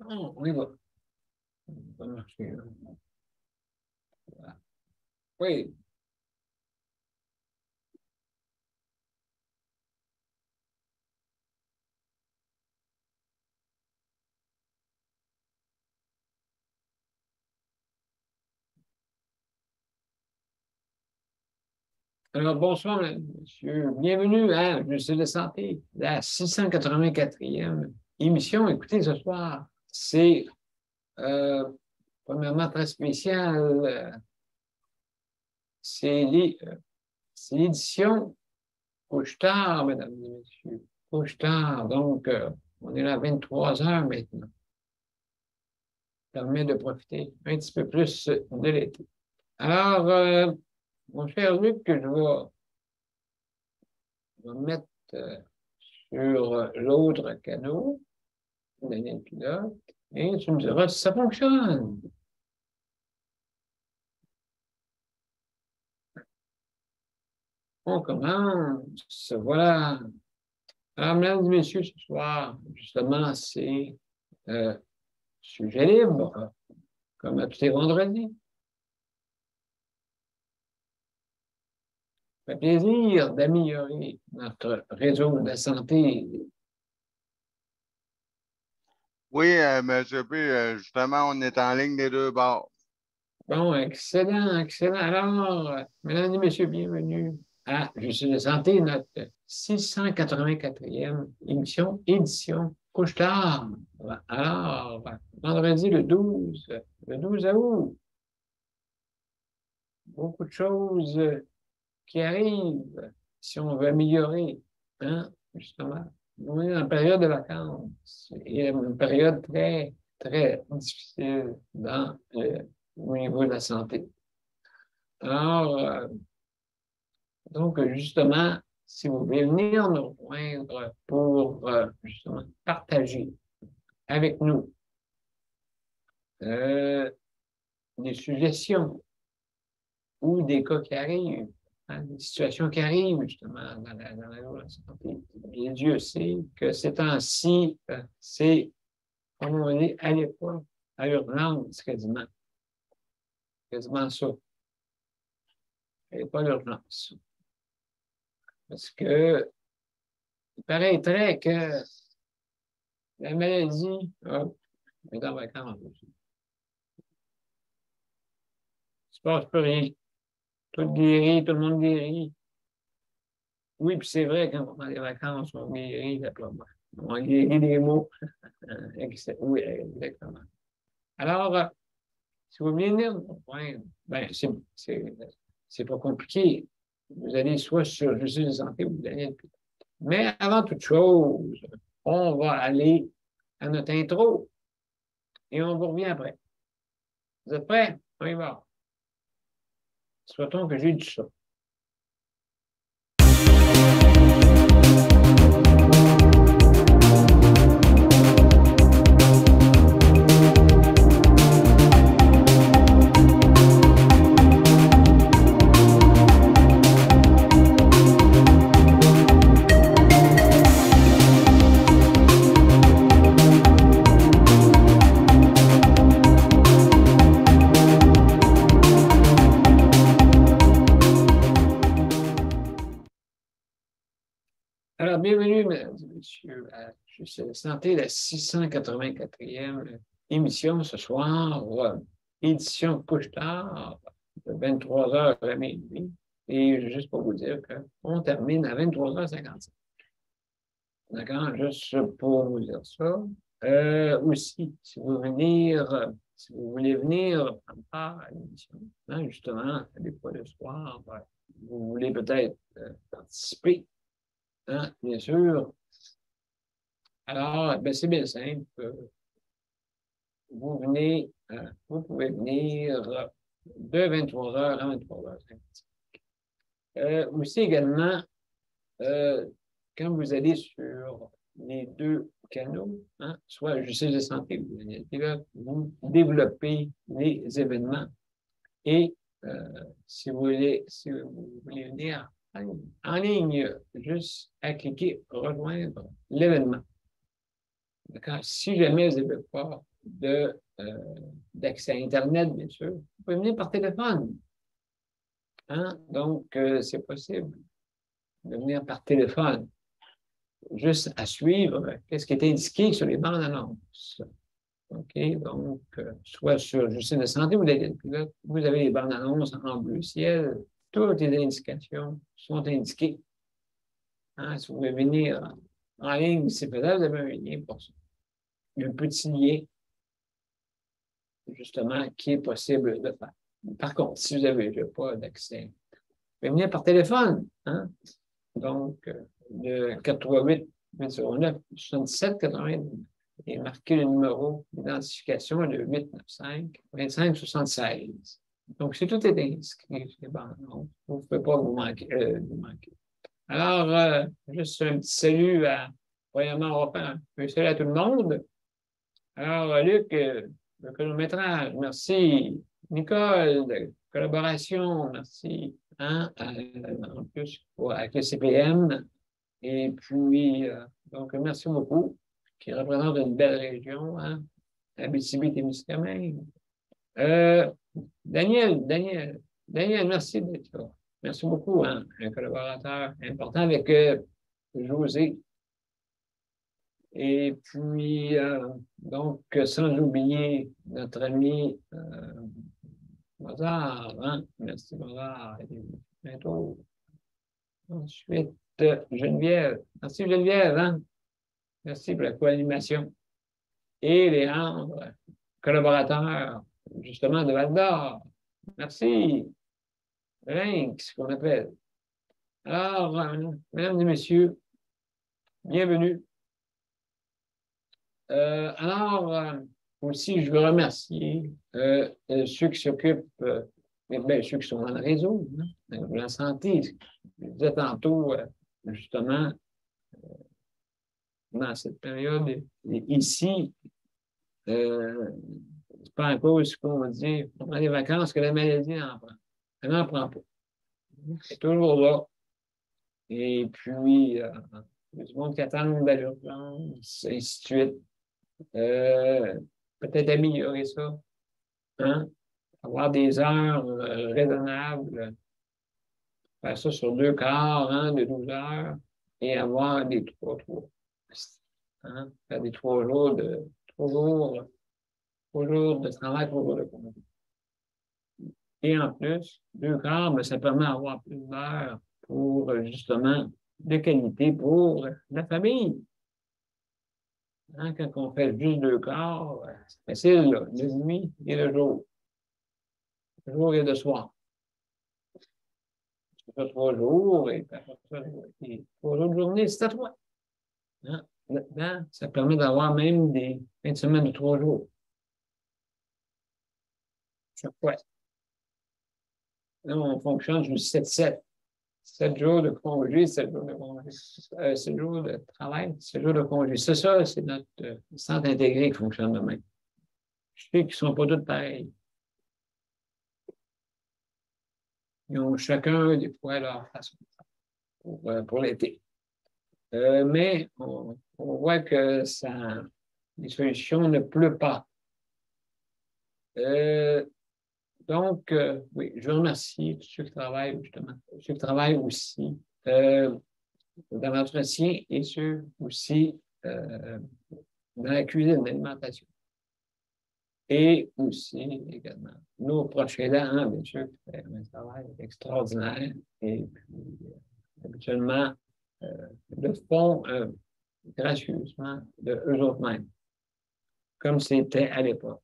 Oh, oui, va. Ça va marcher, là. Voilà. Oui. Alors, bonsoir, monsieur. Bienvenue à Je suis de santé, la 684e émission. Écoutez, ce soir, c'est premièrement très spécial. C'est l'édition Couche-Tard, mesdames et messieurs. Couche-Tard. Donc, on est là à 23 heures maintenant. Ça permet de profiter un petit peu plus de l'été. Alors, mon cher Luc, je vais me mettre sur l'autre canot, donner le pilote, et tu me diras si ça fonctionne. On commence. Voilà. Alors, mesdames et messieurs, ce soir, justement, c'est sujet libre, comme à tous les vendredis. Ça fait plaisir d'améliorer notre réseau de santé. Oui, M. P, justement, on est en ligne des deux bords. Bon, excellent, excellent. Alors, mesdames et messieurs, bienvenue à Je suis de santé, notre 684e édition couche-tard. Alors, vendredi le 12 août, beaucoup de choses qui arrivent si on veut améliorer, hein, justement. On est en période de vacances et une période très, très difficile au niveau de la santé. Alors, donc, justement, si vous voulez venir nous rejoindre pour justement partager avec nous des suggestions ou des cas qui arrivent, hein, des situations qui arrivent justement dans la santé. Et Dieu sait que ces temps-ci, c'est, comme on dit, à l'époque, à l'urgence quasiment. Quasiment ça. Et pas l'urgence. Parce que il paraîtrait que la maladie, hop, est en vacances. Il ne se passe plus rien. Tout guérit, tout le monde guérit. Oui, puis c'est vrai, quand on prend des vacances, on guérit, on guérit des mots. Oui, exactement. Alors, si vous voulez venir nous rejoindre, ben, c'est pas compliqué. Vous allez soit sur Je suis de santé ou vous allez. Mais avant toute chose, on va aller à notre intro et on vous revient après. Vous êtes prêts? On y va. Souhaitons que j'ai du ça. Alors, bienvenue, mesdames et messieurs, à Je suis de santé, la 684e émission ce soir. édition couche-tard de 23h à minuit. Et juste pour vous dire qu'on termine à 23h55. D'accord? Juste pour vous dire ça. Aussi, si vous voulez venir prendre part à l'émission, hein, justement, des fois le soir, vous voulez peut-être participer, hein, bien sûr. Alors, ben, c'est bien simple. Vous pouvez venir de 23h à 23h55. Aussi également, quand vous allez sur les deux canaux, hein, soit Justice de santé ou NLTV, vous développez les événements. Et si vous voulez venir en ligne, juste à cliquer rejoindre l'événement. D'accord? Si jamais vous n'avez pas d'accès à Internet, bien sûr, vous pouvez venir par téléphone. Hein? Donc, c'est possible de venir par téléphone, juste à suivre qu'est-ce qui est indiqué sur les bandes annonces. OK? Donc, soit sur Justice de santé ou vous avez les bandes annonces en bleu ciel. Toutes les indications sont indiquées. Hein? Si vous voulez venir en ligne, c'est faisable, vous avez un lien pour ça. Un petit lien, justement, qui est possible de faire. Par contre, si vous n'avez pas d'accès, vous pouvez venir par téléphone. Hein? Donc, le 438-809-77-80 et marquer le numéro d'identification, le 895-2576. Donc, c'est tout est inscrit. C'est bon, non? Vous ne pouvez pas vous manquer. Alors, juste un petit salut à, premièrement, on va faire un salut à tout le monde. Alors, Luc, le chronométrage, merci. Nicole, de collaboration, merci. Hein? En plus, avec le CPM. Et puis, donc, merci beaucoup, qui représente une belle région, hein? Abitibi-Témiscamingue. Daniel, merci d'être là. Merci beaucoup, hein? Un collaborateur important avec José. Et puis, donc, sans oublier notre ami Mozart, hein? Merci Mozart. Bientôt. Ensuite, Geneviève. Merci Geneviève, hein? Merci pour la co-animation. Et Léandre, collaborateur, justement, de Val-d'Or. Merci. Lynx, qu'on appelle. Alors, mesdames et messieurs, bienvenue. Alors, aussi, je veux remercier ceux qui s'occupent, ceux qui sont dans le réseau, hein, de la santé. Je disais tantôt, justement, dans cette période, ici, c'est pas à cause qu'on va dire, on prend des vacances que la maladie en prend. Elle n'en prend pas. C'est toujours là. Et puis, il y a du monde qui attend une belle urgence, et ainsi de suite. Peut-être améliorer ça. Hein? Avoir des heures raisonnables. Faire ça sur 2 quarts, hein, de 12 heures. Et avoir des 3. Hein? Faire des 3 jours de 3 jours de travail, 3 jours de congé. Et en plus, 2 quarts, ben, ça permet d'avoir plus d'heures pour justement de qualité pour la famille. Hein, quand on fait juste 2 quarts, c'est facile, là, de nuit et de jour. De jour et de soir. Tu fais 3 jours et 3 jours de journée, c'est à toi. Hein? Maintenant, ça permet d'avoir même des fins de semaine de 3 jours. Chaque fois. Là, on fonctionne du 7-7. 7 jours de congé, 7 jours de congé. 7 jours de travail, 7 jours de congé. C'est ça, c'est notre centre intégré qui fonctionne de même. Je sais qu'ils ne sont pas tous pareils. Ils ont chacun, des fois, leur façon pour l'été. Mais on voit que les solutions ne pleuvent pas. Donc, oui, je remercie tous ceux qui travaillent, justement, ceux qui travaillent aussi dans l'entretien et ceux aussi dans la cuisine, l'alimentation. Et aussi, également, nos proches aidants, hein, bien sûr, qui fait un travail extraordinaire. Et puis, habituellement, le font gracieusement de eux autres mêmes, comme c'était à l'époque.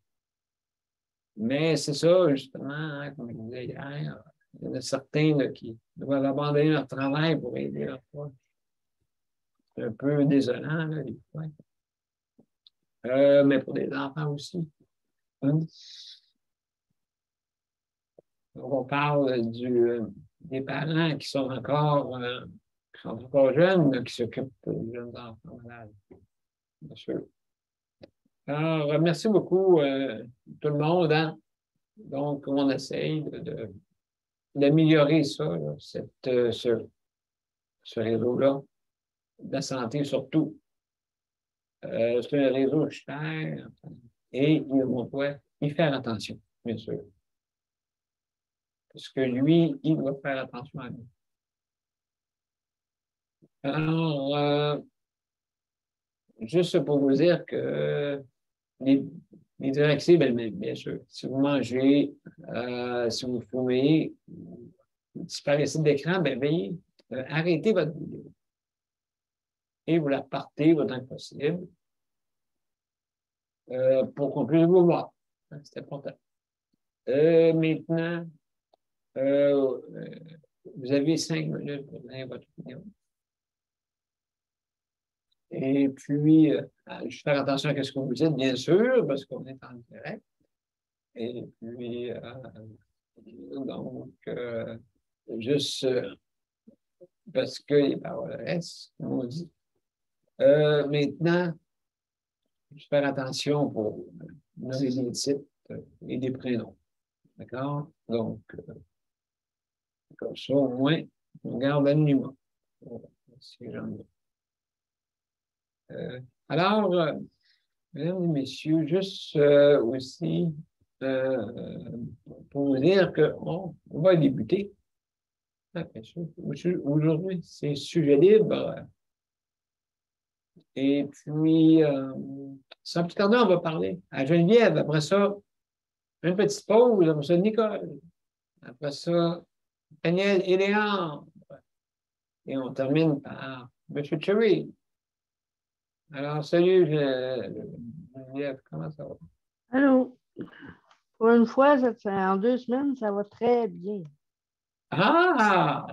Mais c'est ça, justement, hein, comme je disais hier, il y en a certains là, qui doivent abandonner leur travail pour aider leurs proches. C'est un peu désolant, là, des fois. Mais pour des enfants aussi. Hein. Donc, on parle des parents qui sont encore jeunes, là, qui s'occupent des jeunes enfants malades. Bien sûr. Alors, merci beaucoup, tout le monde. Hein? Donc, on essaye d'améliorer ça, là, ce réseau-là, de la santé surtout. C'est un réseau cher et on doit y faire attention, bien sûr. Parce que lui, il doit faire attention à nous. Alors, juste pour vous dire que les, les directives, bien sûr, si vous mangez, si vous fumez, disparaissez d'écran, ben, veuillez arrêter votre vidéo et vous la partez autant que possible pour qu'on puisse vous voir. C'est important. Maintenant, vous avez 5 minutes pour donner votre opinion. Et puis, juste faire attention à ce que vous dites, bien sûr, parce qu'on est en direct. Et puis, donc, juste parce que les paroles restent, comme on dit. Maintenant, juste faire attention pour nommer des titres et des prénoms. D'accord? Donc, comme ça, au moins, on garde l'anonymat. Alors, mesdames et messieurs, juste aussi pour vous dire qu'on va débuter. Ah, bien sûr. Aujourd'hui, c'est sujet libre. Et puis, sans plus tarder, on va parler à Geneviève. Après ça, une petite pause. Après ça, Nicole. Après ça, Daniel et Léon. Et on termine par M. Cherry. Alors, salut, Geneviève. Comment ça va? Allô. Pour une fois, en 2 semaines, ça va très bien. Ah!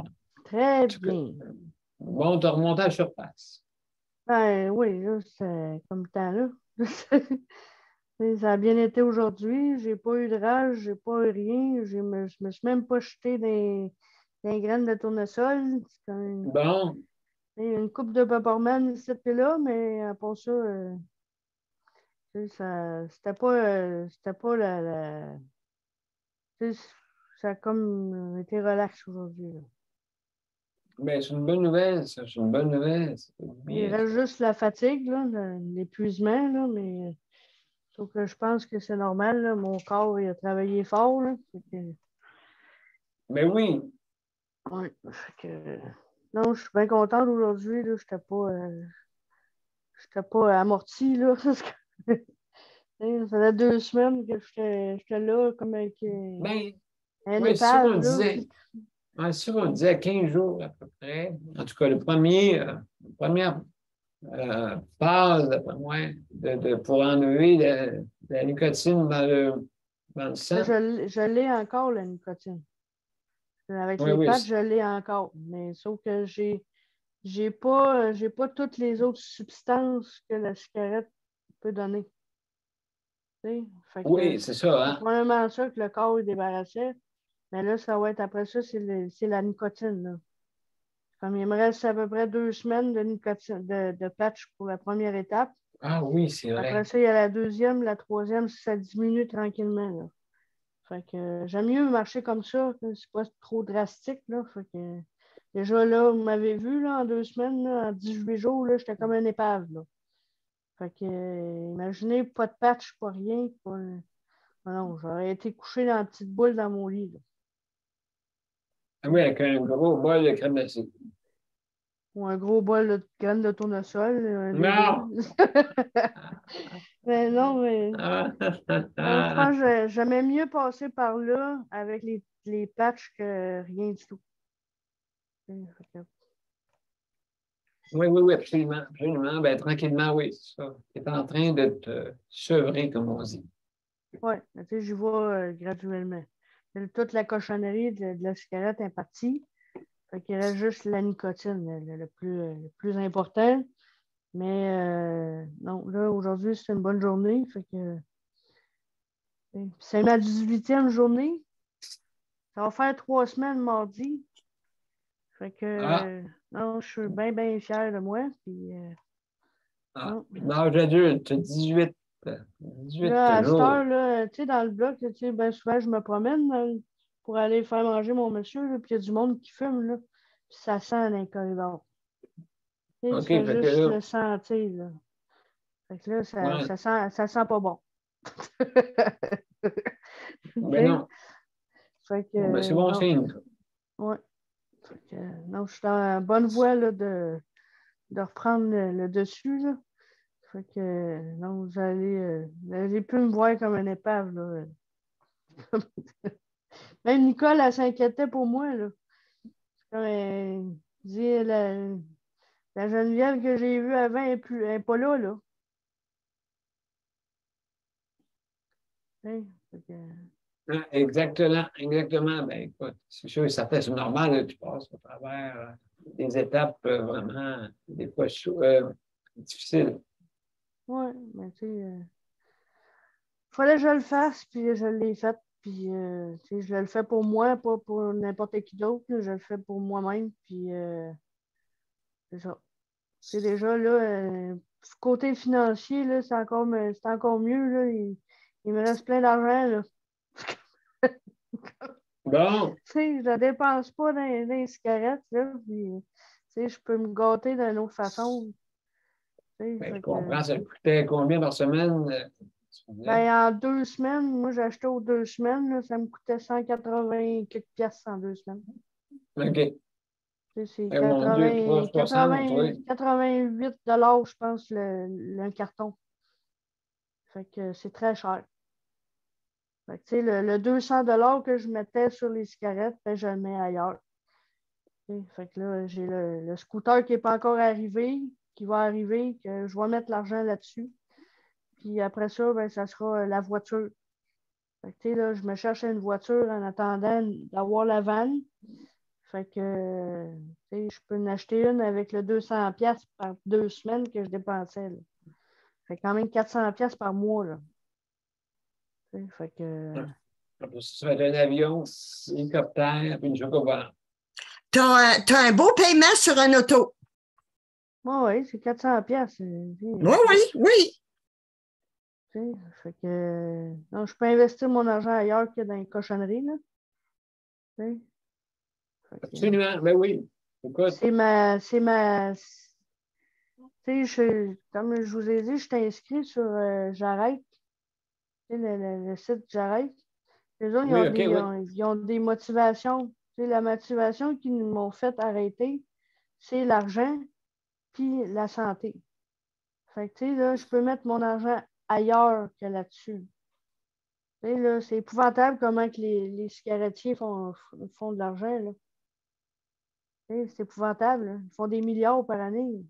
Très bien. Bon, tu remontes à la surface. Ben oui, là, c'est comme temps là. Ça a bien été aujourd'hui. J'ai pas eu de rage, j'ai pas eu rien. Je me suis même pas jeté des graines de tournesol. C'est Bon. une coupe de peppermint ici et là, mais à part ça, c'était pas ça a comme été relax aujourd'hui. Ben, c'est une bonne nouvelle, ça. C'est une bonne nouvelle. Il reste juste la fatigue, l'épuisement, là, mais sauf que je pense que c'est normal. Là, mon corps il a travaillé fort. Là, Mais oui. Ouais, non, je suis bien contente aujourd'hui. Je n'étais pas amortie. Là, parce que, ça faisait 2 semaines que j'étais là comme avec Ben, un oui, épave. si on disait 15 jours à peu près, en tout cas, la première phase, d'après moi, pour enlever la nicotine dans le sang. Je l'ai encore, la nicotine. Avec Oui, les oui. pattes, je l'ai encore. Mais sauf que j'ai pas toutes les autres substances que la cigarette peut donner. Oui, c'est ça. Hein? C'est probablement ça que le corps est débarrassé. Mais là, ça va être après ça, c'est la nicotine. Là. Comme il me reste à peu près 2 semaines de nicotine, de patch pour la première étape. Ah oui, c'est vrai. Après ça, il y a la deuxième, la troisième, ça diminue tranquillement. Là. Fait que j'aime mieux marcher comme ça, c'est pas trop drastique. Là. Fait que, déjà là, vous m'avez vu là, en 2 semaines, là, en 18 jours, là, j'étais comme un épave. Là. Fait que imaginez, pas de patch, pas rien. Non, j'aurais été couché dans une petite boule dans mon lit. Là. Ah oui, avec un gros bol de crème glacée. Ou un gros bol de graines de tournesol. Non! Mais non, mais je Ah, pense que j'aimais mieux passer par là avec les patchs que rien du tout. Fait que, oui, oui, oui, absolument, absolument. Ben, tranquillement, oui, c'est ça. Tu es en train de te sevrer, comme on dit. ouais, tu sais, j'y vais graduellement. Toute la cochonnerie de la cigarette est partie. Fait qu'il reste juste la nicotine, le plus important. Mais non, là, aujourd'hui, c'est une bonne journée. Fait que c'est ma 18e journée. Ça va faire 3 semaines mardi. Fait que Ah, non, je suis bien, bien fière de moi. Puis, ah, non. l'âge adulte, 18 Là, à cette heure, jours. là, tu sais, dans le bloc, tu sais, ben souvent, je me promène pour aller faire manger mon monsieur, là, puis il y a du monde qui fume, là, puis ça sent dans les corridors. Tu sais, OK, tu fais fait que juste là, le sentir, là. Fait que là, ouais, ça sent pas bon. Tu ben sais, non. fait que, Bon, ben, c'est bon non, signe. ouais. Fait que, non, je suis dans la bonne voie, là, de reprendre le dessus, là. Fait que, non, vous allez plus me voir comme un épave, là. Même Nicole, elle s'inquiétait pour moi, là. Comme elle dit, la Geneviève que j'ai vue avant, elle est pas là, là. Hein? Fait que, Ah, exactement, exactement. Ben, écoute, c'est sûr et certain, c'est normal, là, tu passes à travers des étapes vraiment, des fois, difficiles. ouais, mais tu sais, fallait que je le fasse, puis je l'ai fait. Puis, tu sais, je le fais pour moi, pas pour n'importe qui d'autre, là. Je le fais pour moi-même, puis c'est ça. C'est déjà, là, côté financier, là, c'est encore mieux, là. Il me reste plein d'argent, là. Bon, Tu sais, je ne dépense pas dans les cigarettes, là, puis, tu sais, je peux me gâter d'une autre façon, tu sais, ben, je fait que, comprends. Ça coûtait combien par semaine? Tu disais? ben, en 2 semaines, moi, j'ai acheté aux 2 semaines, là, ça me coûtait 180 quelques piastres en 2 semaines. OK. Tu sais, c'est Eh, mon Dieu, 3,60, 80, oui. 88 je pense, le carton. Fait que c'est très cher. Fait que, tu sais, le 200 que je mettais sur les cigarettes, ben, je le mets ailleurs. Tu sais, fait que là, j'ai le scooter qui n'est pas encore arrivé, qui va arriver, que je vais mettre l'argent là-dessus. Puis après ça, ben, ça sera la voiture. Fait que, tu sais, là, je me cherche une voiture en attendant d'avoir la vanne. Fait que, tu sais, je peux en acheter une avec le 200 pièces par 2 semaines que je dépensais, là. Fait quand même 400 pièces par mois, là. Tu sais, fait que, Après ça, ça va être un avion, un hélicoptère, puis une chocolat. T'as un beau paiement sur un auto. ouais, ouais, c'est 400 pièces. Oui, oui, oui. Fait que, non, je peux investir mon argent ailleurs que dans les cochonneries, là. Tu sais. Fait que, Absolument, ben oui. Écoute, tu sais, comme je vous ai dit, je suis inscrit sur J'arrête, tu sais, le site J'arrête. Les autres, oui, OK, oui. ils ont des motivations. Tu sais, la motivation qui m'ont fait arrêter, c'est l'argent puis la santé. Fait que, tu sais, là, je peux mettre mon argent ailleurs que là-dessus. Tu sais, là, c'est épouvantable comment que les cigarettiers font de l'argent, là. Tu sais, c'est épouvantable, là. Ils font des milliards par année.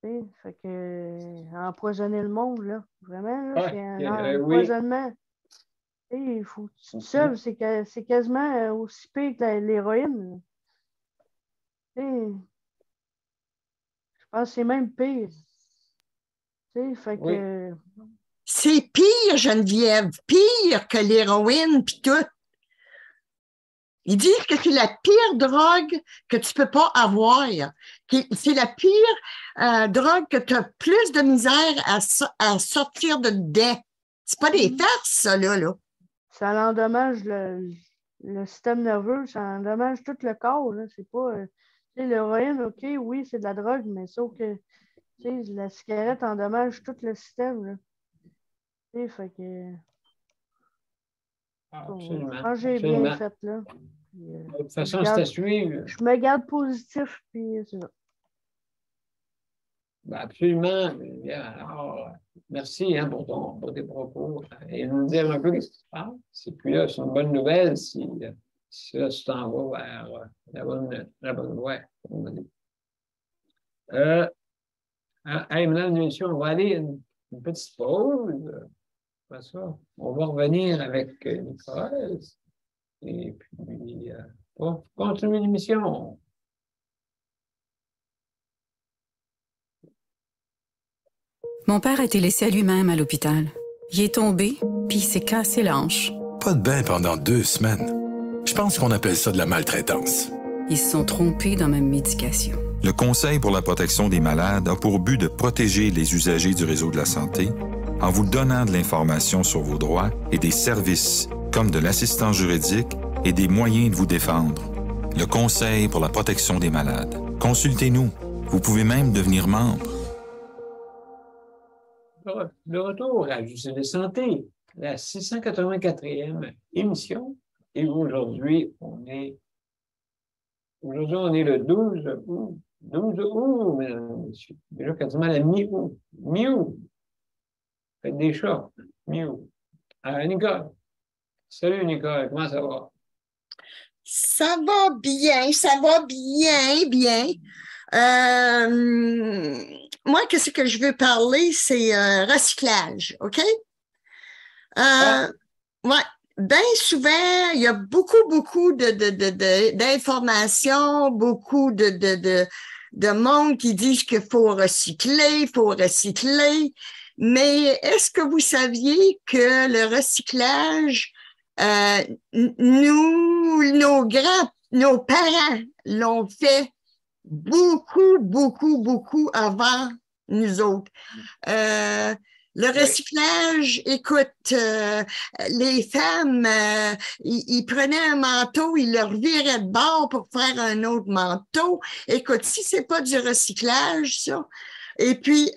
Tu sais, fait que empoisonner le monde, là. Vraiment, là, Ouais, c'est un oui. empoisonnement. Tu sais, il faut que tu te sauves, c'est quasiment aussi pire que l'héroïne, là. Tu sais, je pense que c'est même pire. Tu sais, fait Oui. que C'est pire, Geneviève, pire que l'héroïne puis tout. Ils disent que c'est la pire drogue que tu peux pas avoir. C'est la pire drogue que tu as plus de misère à sortir de dedans. C'est pas des farces, ça, là. ça endommage le système nerveux, ça endommage tout le corps, là. C'est pas. Tu sais, l'héroïne, OK, oui, c'est de la drogue, mais sauf que tu sais, la cigarette endommage tout le système, là. Tu sais, fait que je Absolument, pense que j'ai bien absolument. fait, là. Puis, De toute façon, c'est à suivre. je me garde positif, puis c'est ça. Ben, absolument. Bien, alors, merci hein, pour tes propos et nous dire un peu ce qui se passe. Et puis là, c'est une bonne nouvelle si là, tu t'en vas vers la bonne voie. Comme on a dit. Hey, mesdames et messieurs, on va aller une petite pause. Pas ça. On va revenir avec Nicole. Et puis, pour continuer l'émission. Mon père a été laissé à lui-même à l'hôpital. Il est tombé, puis il s'est cassé la hanche. Pas de bain pendant 2 semaines. Je pense qu'on appelle ça de la maltraitance. Ils se sont trompés dans ma médication. Le Conseil pour la protection des malades a pour but de protéger les usagers du réseau de la santé en vous donnant de l'information sur vos droits et des services comme de l'assistance juridique et des moyens de vous défendre. Le Conseil pour la protection des malades. Consultez-nous. Vous pouvez même devenir membre. De retour à Juste de santé, la 684e émission. Et aujourd'hui, on est le 12 août. 12 août, mesdames et messieurs. Déjà quasiment la mi-août. Mi-août. Faites des chats. Mi-août. Nicole. Salut Nicole, comment ça va? Ça va bien, bien. Moi, qu'est-ce que je veux parler, c'est recyclage, OK? Ouais, bien souvent, il y a beaucoup d'informations, beaucoup de monde qui disent qu'il faut recycler, mais est-ce que vous saviez que le recyclage, nos parents l'ont fait beaucoup avant nous autres. Le recyclage, écoute, les femmes, ils prenaient un manteau, ils le reviraient de bord pour faire un autre manteau. Écoute, si c'est pas du recyclage, ça. Et puis,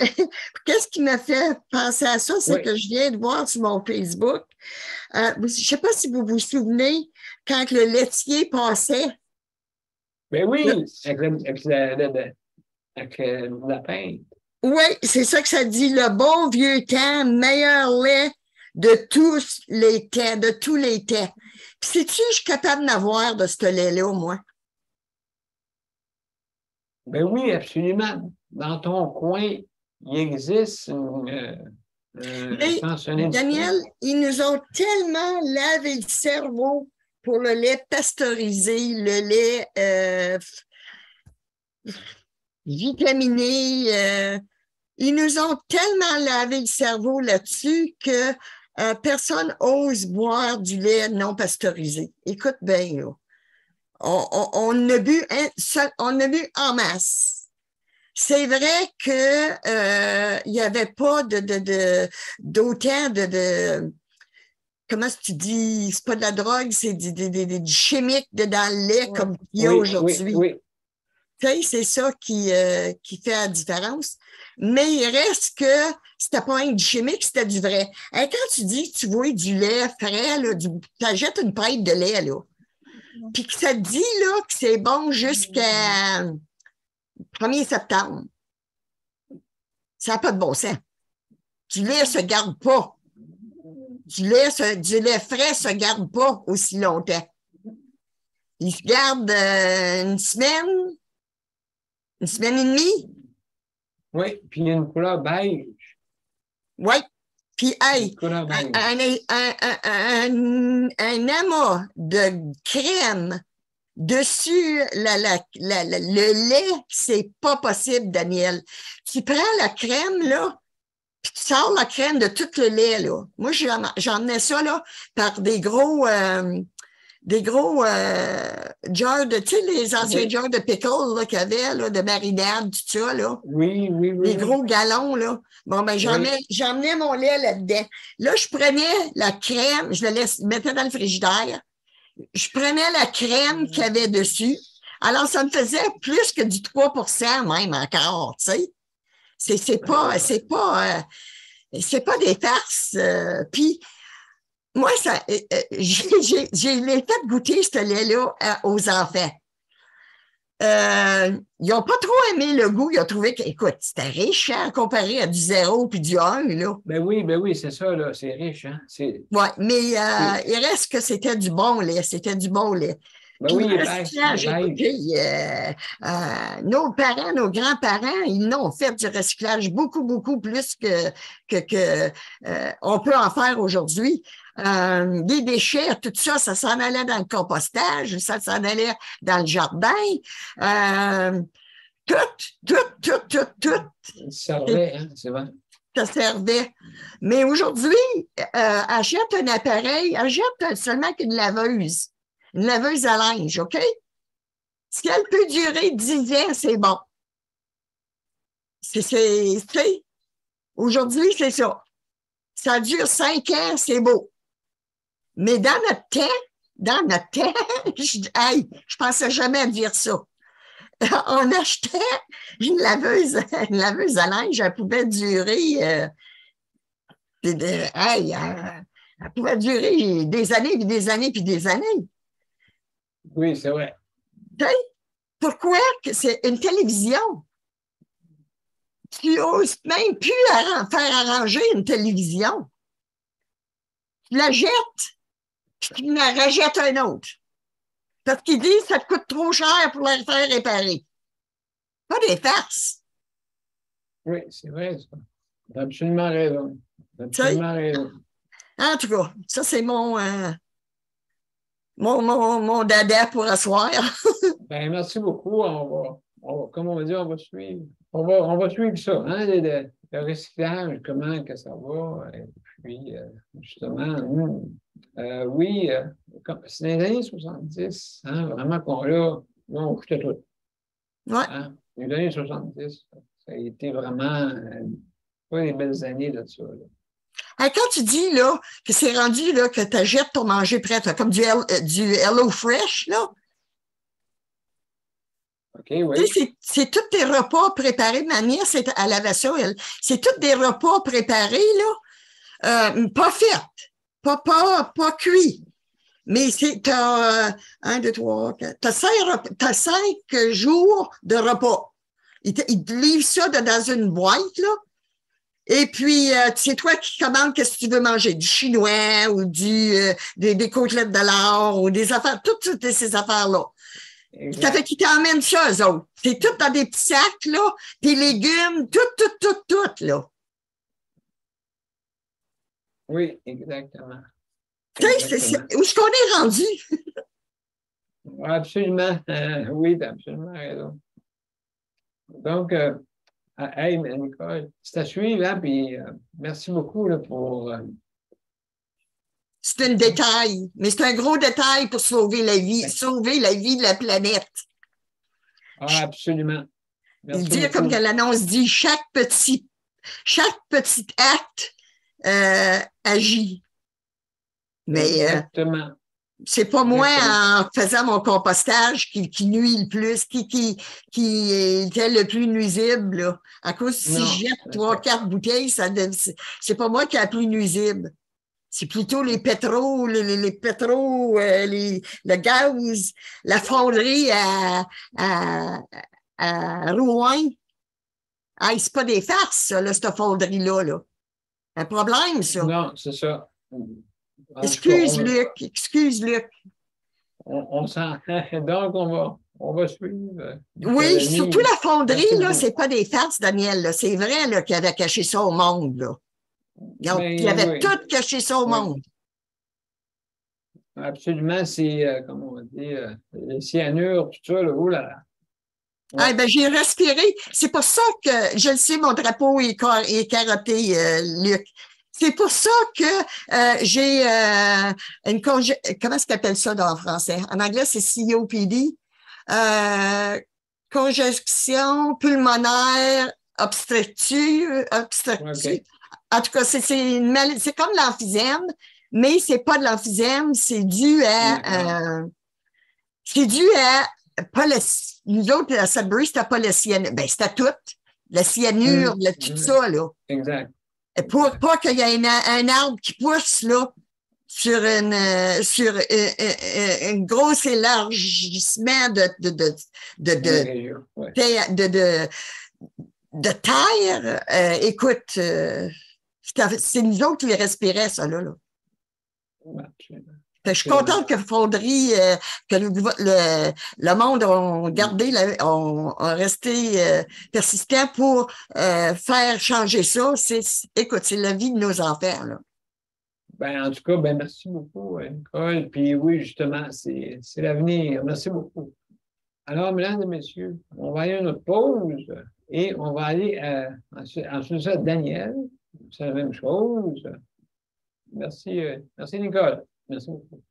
qu'est-ce qui m'a fait penser à ça? C'est que je viens de voir sur mon Facebook. Je ne sais pas si vous vous souvenez, quand le laitier passait. Ben oui, avec la peinte. Oui, c'est ça que ça dit, le bon vieux temps, meilleur lait de tous les temps, de tous les temps. Puis sais-tu, je suis capable d'en de ce lait-là, moi. Ben oui, absolument. Dans ton coin, il existe Daniel, ils nous ont tellement lavé le cerveau pour le lait pasteurisé, le lait vitaminé. Ils nous ont tellement lavé le cerveau là-dessus que personne n'ose boire du lait non pasteurisé. Écoute bien, là. On a bu en masse. C'est vrai que il n'y avait pas d'autant de comment tu dis, c'est pas de la drogue, c'est du chimique dans le lait comme il y a aujourd'hui. Oui. C'est ça qui fait la différence. Mais il reste que c'était pas un du chimique, c'était du vrai. Et quand tu dis que tu vois du lait frais, tu achètes une pinte de lait, là. Puis que ça te dit là, que c'est bon jusqu'à 1er septembre. Ça n'a pas de bon sens. Du lait ne se garde pas. Du lait frais ne se garde pas aussi longtemps. Il se garde une semaine et demie. Oui, puis il y a une couleur beige. Oui. Puis, hey, un amas de crème dessus le lait, c'est pas possible, Daniel. Tu prends la crème, là, puis tu sors la crème de tout le lait, là. Moi, j'emmenais ça, là, par des gros jars de, tu sais, les anciens jars de pickles, là, qu'il y avait, là, de marinade, tout ça, là. Oui. Les gros galons, là. Bon, ben, j'emmenais mon lait là-dedans. Là, je prenais la crème, je la mettais dans le frigidaire. Je prenais la crème qu'il y avait dessus. Alors, ça me faisait plus que du 3% même encore, tu sais. C'est pas des farces. Puis, moi, j'ai fait goûter ce lait-là aux enfants. ils n'ont pas trop aimé le goût. Ils ont trouvé que, écoute, c'était riche, hein, comparé à du 0 puis du 1, là. Ben oui, c'est ça, là. C'est riche, hein. Oui, mais il reste que c'était du bon lait. C'était du bon lait. Ben Puis oui, le recyclage, écoutez, nos parents, nos grands-parents, ils n'ont fait du recyclage beaucoup plus que on peut en faire aujourd'hui. Des déchets, tout ça, ça s'en allait dans le compostage, ça s'en allait dans le jardin. Tout. Ça servait, hein, c'est vrai. Ça servait. Mais aujourd'hui, achète un appareil, achète seulement qu'une laveuse. Une laveuse à linge, OK? Si elle peut durer 10 ans, c'est bon. Aujourd'hui, c'est ça. Ça dure 5 ans, c'est beau. Mais dans notre temps, je pensais jamais à dire ça. On achetait une laveuse à linge, elle pouvait durer, elle pouvait durer des années, puis des années, puis des années. Oui, c'est vrai. Pourquoi que c'est une télévision? Tu n'oses même plus faire arranger une télévision. Tu la jettes, puis tu en rajettes un autre. Parce qu'ils disent que ça te coûte trop cher pour la faire réparer. Pas des farces. Oui, c'est vrai, ça. Tu as absolument raison. En tout cas, ça, c'est mon dada pour asseoir. Ben, merci beaucoup. Comme on va dire, on va suivre. On va suivre ça, hein, le recyclage, comment que ça va. Et puis, justement, oui, c'est dans les années 70, hein, vraiment là, on coûtait tout. Ouais. Hein? Les années 70, ça a été vraiment pas les belles années de ça. Là. Quand tu dis là, que c'est rendu là, que tu achètes ton manger prêt, comme du Hello Fresh, là. OK, oui. C'est tous tes repas préparés. Ma nièce, elle avait ça, c'est tous des repas préparés, là, pas faits, pas cuits. Mais t'as 1, 2, 3, 4. T'as 5 jours de repas. Ils te livrent ça dans une boîte, là. Et puis, c'est toi qui commandes qu'est-ce que tu veux manger, du chinois ou des côtelettes de l'or ou des affaires, toutes ces affaires-là. Exact. Ça fait qu'ils t'emmènent ça, eux autres. C'est tout dans des petits sacs, là, tes légumes, tout, là. Oui, exactement. Où est-ce qu'on est rendu? Absolument. Oui, tu as absolument raison. Donc, hey, Nicole, c'est à suivre, hein, puis merci beaucoup là, pour. C'est un détail, mais c'est un gros détail pour sauver la vie de la planète. Ah, absolument. Merci dire, beaucoup. Comme que l'annonce dit, chaque petit acte agit. Mais c'est pas moi en faisant mon compostage qui nuit le plus, qui était le plus nuisible. Là. À cause si je jette 3, 4 bouteilles, c'est pas moi qui est la plus nuisible. C'est plutôt les pétros, le gaz, la fonderie à Rouen. Ah, c'est pas des farces, ça, là, cette fonderie-là. Là. Un problème, ça. Non, c'est ça. Excuse, Luc. On s'en. Donc, on va suivre. Oui, surtout la fonderie, là, c'est pas des farces, Daniel. Là. C'est vrai là, qu'il avait caché ça au monde. Là. Donc, il avait tout caché ça au monde. Absolument, c'est, comme on dit, les cyanures, tout ça, là, oulala. Ouais. Ah, ben, j'ai respiré. C'est pour ça que, je le sais, mon drapeau est carotté, Luc. C'est pour ça que j'ai une comment est-ce qu'on appelle ça en français? En anglais, c'est COPD. Congestion pulmonaire obstructive. Okay. En tout cas, c'est comme l'emphysème, mais c'est pas de l'emphysème, c'est dû à nous autres, à Sudbury, c'était pas le cyanure. Ben, c'était tout. La cyanure, tout ça, là. Exact. Pour pas qu'il y ait un arbre qui pousse, là, un gros élargissement région, ouais. de terre. Écoute, c'est nous autres qui les respiraient, ça, là. Ouais, absolument. Fait que je suis contente que Fonderie, que le monde ont gardé, ont resté persistant pour faire changer ça. Écoute, c'est la vie de nos enfants, là. Ben, en tout cas, ben, merci beaucoup, Nicole. Puis oui, justement, c'est l'avenir. Merci beaucoup. Alors, mesdames et messieurs, on va aller à notre pause et on va aller ensuite ça, Daniel. C'est la même chose. Merci, merci Nicole. Merci beaucoup.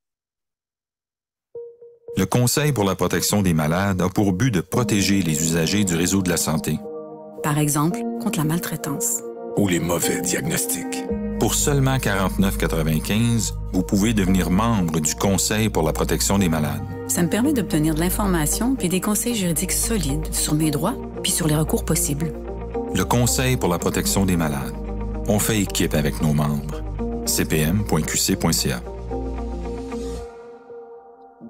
Le Conseil pour la protection des malades a pour but de protéger les usagers du réseau de la santé. Par exemple, contre la maltraitance. Ou les mauvais diagnostics. Pour seulement 49,95 $, vous pouvez devenir membre du Conseil pour la protection des malades. Ça me permet d'obtenir de l'information puis des conseils juridiques solides sur mes droits puis sur les recours possibles. Le Conseil pour la protection des malades. On fait équipe avec nos membres. cpm.qc.ca.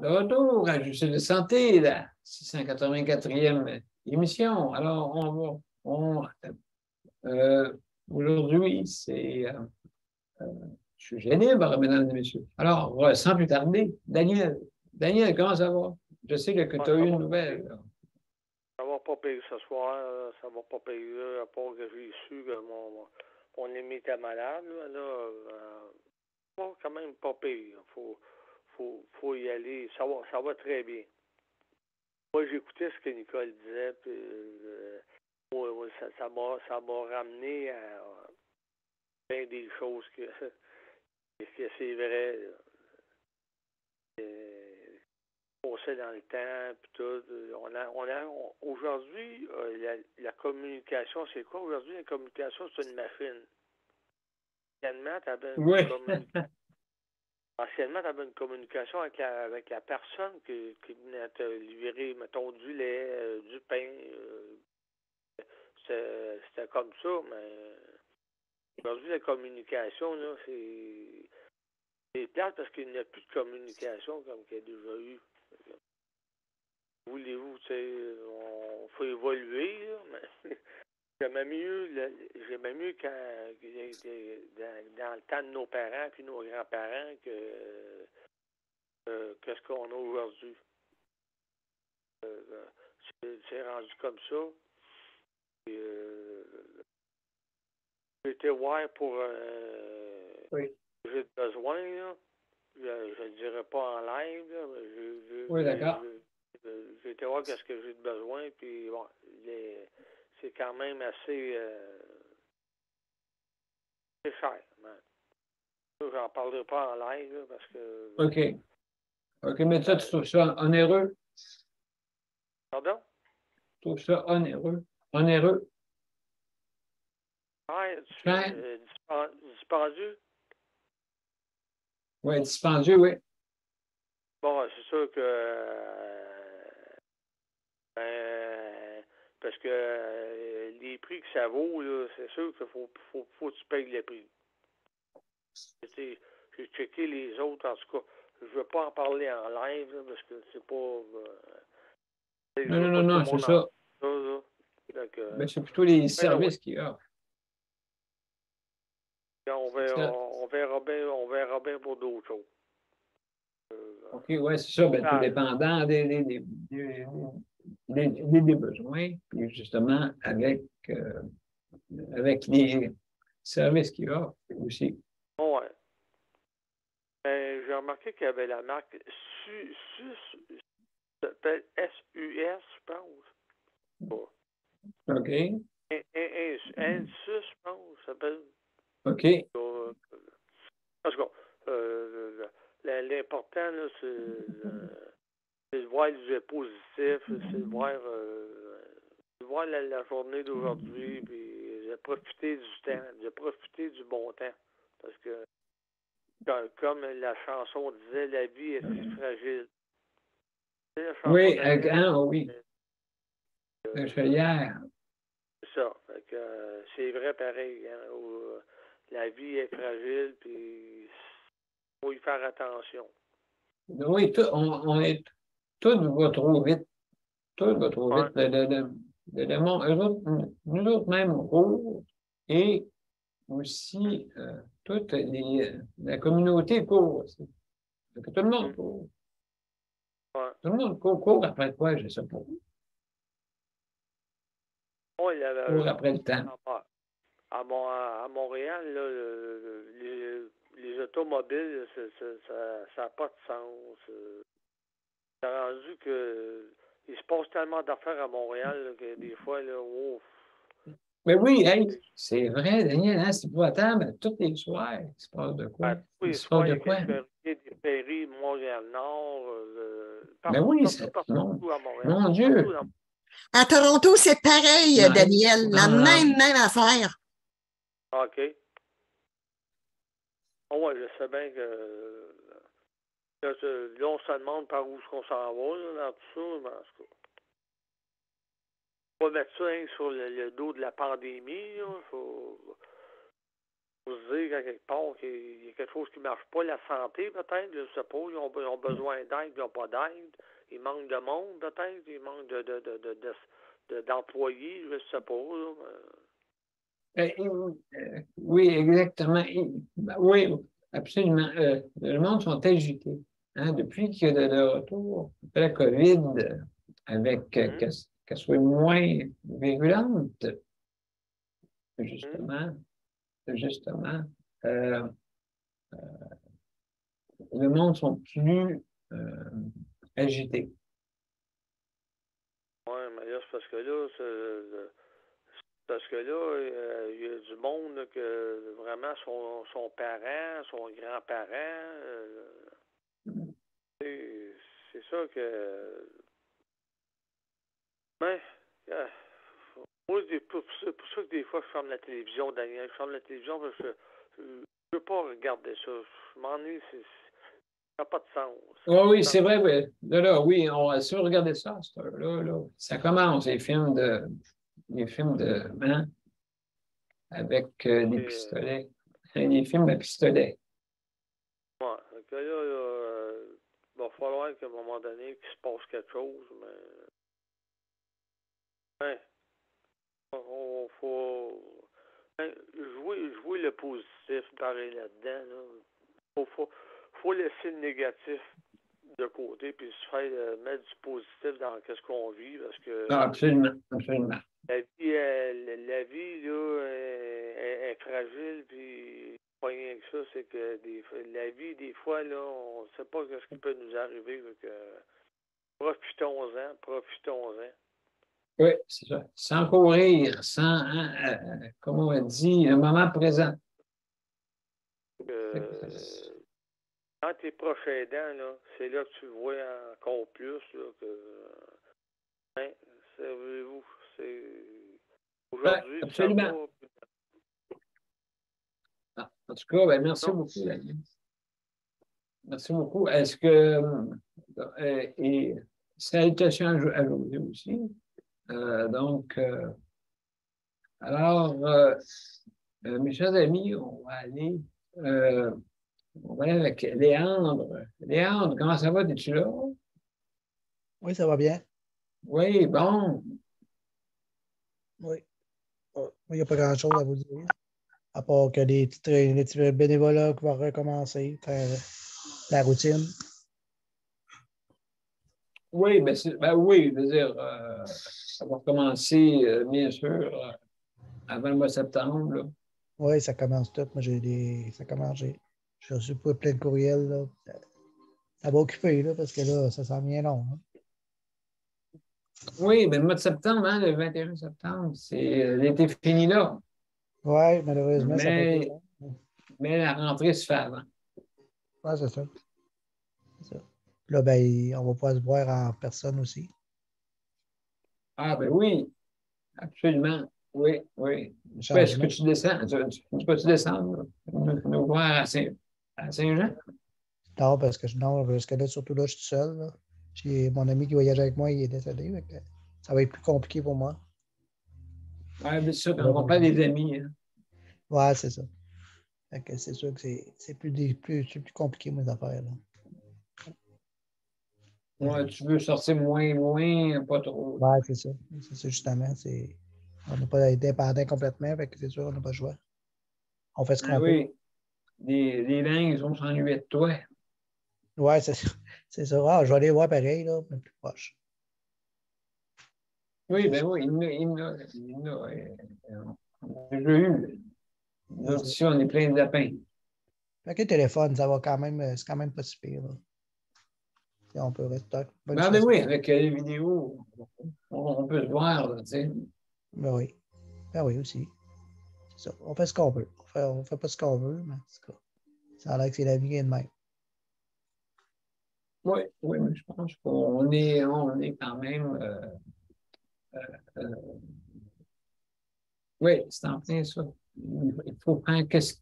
De retour à Juste de santé, la 684e émission. Alors, aujourd'hui, c'est sujet libre, mesdames et messieurs. Alors, sans plus tarder, Daniel. Daniel, comment ça va? Je sais que tu as eu une nouvelle. Là. Ça va pas payer ce soir, ça va pas payer, à part que j'ai su que mon ami était malade. Pas quand même pas payer. Faut y aller. Ça va très bien. Moi, j'écoutais ce que Nicole disait, puis ça m'a ramené à bien des choses que c'est vrai. Passait dans le temps, puis tout. Aujourd'hui, la communication, c'est quoi aujourd'hui? La communication, c'est une machine. Anciennement, tu avais une communication avec la personne qui venait te livrer, mettons, du lait, du pain. C'était comme ça, mais aujourd'hui, la communication, là, c'est plate parce qu'il n'y a plus de communication comme qu'il y a déjà eu. Voulez-vous, tu sais, on faut évoluer, là, mais j'aimais mieux quand, dans le temps de nos parents puis nos grands-parents que ce qu'on a aujourd'hui. C'est rendu comme ça. J'ai été voir pour oui. J'ai besoin, là. Je ne le dirai pas en live, là, mais oui, d'accord. J'ai été voir qu'est-ce que j'ai de besoin, puis bon, c'est quand même assez c'est cher. J'en parlerai pas en live, là, parce que... OK. OK, mais ça, tu trouves ça onéreux? Pardon? Tu trouves ça onéreux? Onéreux? Dispendieux? Oui, dispendieux, oui. Bon, c'est sûr que... parce que les prix que ça vaut, là, c'est sûr qu'il faut que tu payes le prix. J'ai checké les autres, en tout cas. Je ne veux pas en parler en live, là, parce que c'est pas... non, c'est ça. Ben, c'est plutôt les services qu'il y a. On verra bien pour d'autres choses. OK, oui, c'est ça. Ben, tout dépendant des besoins, puis justement avec les services qu'il y a aussi. Oui. J'ai remarqué qu'il y avait la marque SUS, ça s'appelle SUS, je pense. Bon. OK. SUS, je pense, ça s'appelle. OK. Parce que l'important, là, c'est de voir du positif, c'est de voir la journée d'aujourd'hui, puis de profiter du temps, de profiter du bon temps. Parce que, comme la chanson disait, la vie est si fragile. Oui, oui. Hier. C'est ça. C'est vrai pareil. Hein, la vie est fragile, puis faut y faire attention. Oui, tout va trop vite. Tout va trop vite. Le monde, nous autres même courent et aussi toute la communauté court aussi. Donc, tout le monde court. Ouais. Tout le monde court après quoi, je ne sais pas. Oui, Court après le temps. À Montréal, là, les automobiles, ça n'a pas de sens. C'est rendu que il se passe tellement d'affaires à Montréal là, que des fois, là, ouf. Mais oui, hey, c'est vrai, Daniel, hein, c'est épouvantable. Tous les soirs, il se passe de quoi? Tous les soirs, il y a des prairies, Montréal-Nord, mais oui, partout à Montréal. Mon Dieu! À Toronto, c'est pareil, non, Daniel. La même affaire. OK. Oh, ouais, je sais bien que là, on se demande par où est-ce qu'on s'en va là, dans tout ça, mais en tout cas. On va mettre ça hein, sur le dos de la pandémie. Il faut se dire qu'à quelque part qu'il y a quelque chose qui ne marche pas. La santé, peut-être, je ne sais pas. Ils ont besoin d'aide, ils n'ont pas d'aide. Il manque de monde, peut-être. Il manque d'employés, je ne sais pas. Là. Oui, exactement. Oui, absolument. Le monde sont agités. Hein, depuis qu'il y a de retour, la COVID, avec qu'elle soit moins virulente, justement, le monde sont plus agités. Oui, mais là, c'est parce que là, il y a du monde là, que vraiment son parent, son grand-parent, c'est ça que... Mais, moi, c'est pour ça que des fois, je ferme la télévision, Daniel. Je ferme la télévision parce que je ne veux pas regarder ça. Je m'ennuie, ça n'a pas de sens. Oh, oui, c'est vrai. Oui, on va sûrement regarder ça. Là. Ça commence, les films de hein, avec des pistolets. Les films à pistolets. Ouais, donc là, il va falloir qu'à un moment donné, qu'il se passe quelque chose, mais on faut jouer le positif, pareil là-dedans. Là. Faut laisser le négatif de côté puis se faire mettre du positif dans ce qu'on vit parce que absolument. La vie là est fragile puis pas rien que ça, c'est que la vie des fois là, on ne sait pas ce qui peut nous arriver donc profitons-en. Oui, c'est ça. Sans courir, comme on a dit, le moment présent. Quand tu es proche aidant, là, c'est là que tu le vois encore plus là, que savez-vous, c'est aujourd'hui, absolument. En tout cas, merci beaucoup, Daniel. Merci beaucoup. Est-ce que et salutations à José aussi. Alors, mes chers amis, on va aller avec Léandre. Léandre, comment ça va? Es-tu là? Oui, ça va bien. Oui, bon. Oui. Il n'y a pas grand-chose à vous dire. À part que les petits bénévolats qui vont recommencer, faire la routine. Oui, oui, je veux dire, ça va recommencer, bien sûr, avant le mois de septembre. Là. Oui, ça commence tout. Moi, ça commence. J'ai reçu plein de courriels. Là. Ça va occuper, là, parce que là, ça s'en vient long. Hein. Oui, mais le mois de septembre, hein, le 21 septembre, c'est l'été fini là. Oui, malheureusement, ça peut être long. Mais la rentrée se fait avant. Oui, c'est ça. Là, ben, on va pouvoir se voir en personne aussi. Ah, ben oui, absolument. Oui. Est-ce que tu descends? Tu peux-tu descendre nous voir à Saint-Jean? Non, parce que là, surtout là, je suis seul. Là. J'ai mon ami qui voyage avec moi, il est décédé. Ça va être plus compliqué pour moi. Oui, bien sûr, on va pas des amis. Hein. Oui, c'est ça. Fait que c'est sûr que c'est plus compliqué, mes affaires. Là. Ouais, tu veux sortir moins, pas trop. Ouais, c'est ça. C'est ça, justement. On n'est pas indépendant complètement, fait que c'est sûr, on n'a pas le choix. On fait ce qu'on Ah peut. oui, les dingues, ils vont s'ennuyer de toi. Ouais, c'est ça. C'est ça. Ah, je vais aller voir pareil, là, mais plus proche. Oui, ben oui, il y en a, on a déjà eu. Nous ici, on est plein de lapins. Fait que le téléphone, ça va quand même, c'est quand même pas si pire. Là. Et on peut rester. Ben oui, avec les vidéos, on peut se voir, là, tu sais. Ben oui. Ben oui, aussi. C'est ça. On fait ce qu'on veut. On fait pas ce qu'on veut, mais en tout cas, ça a l'air que c'est la vie qui est de même. Oui, mais je pense qu'on est quand même. Oui, c'est en plein ça. Il faut prendre qu'est-ce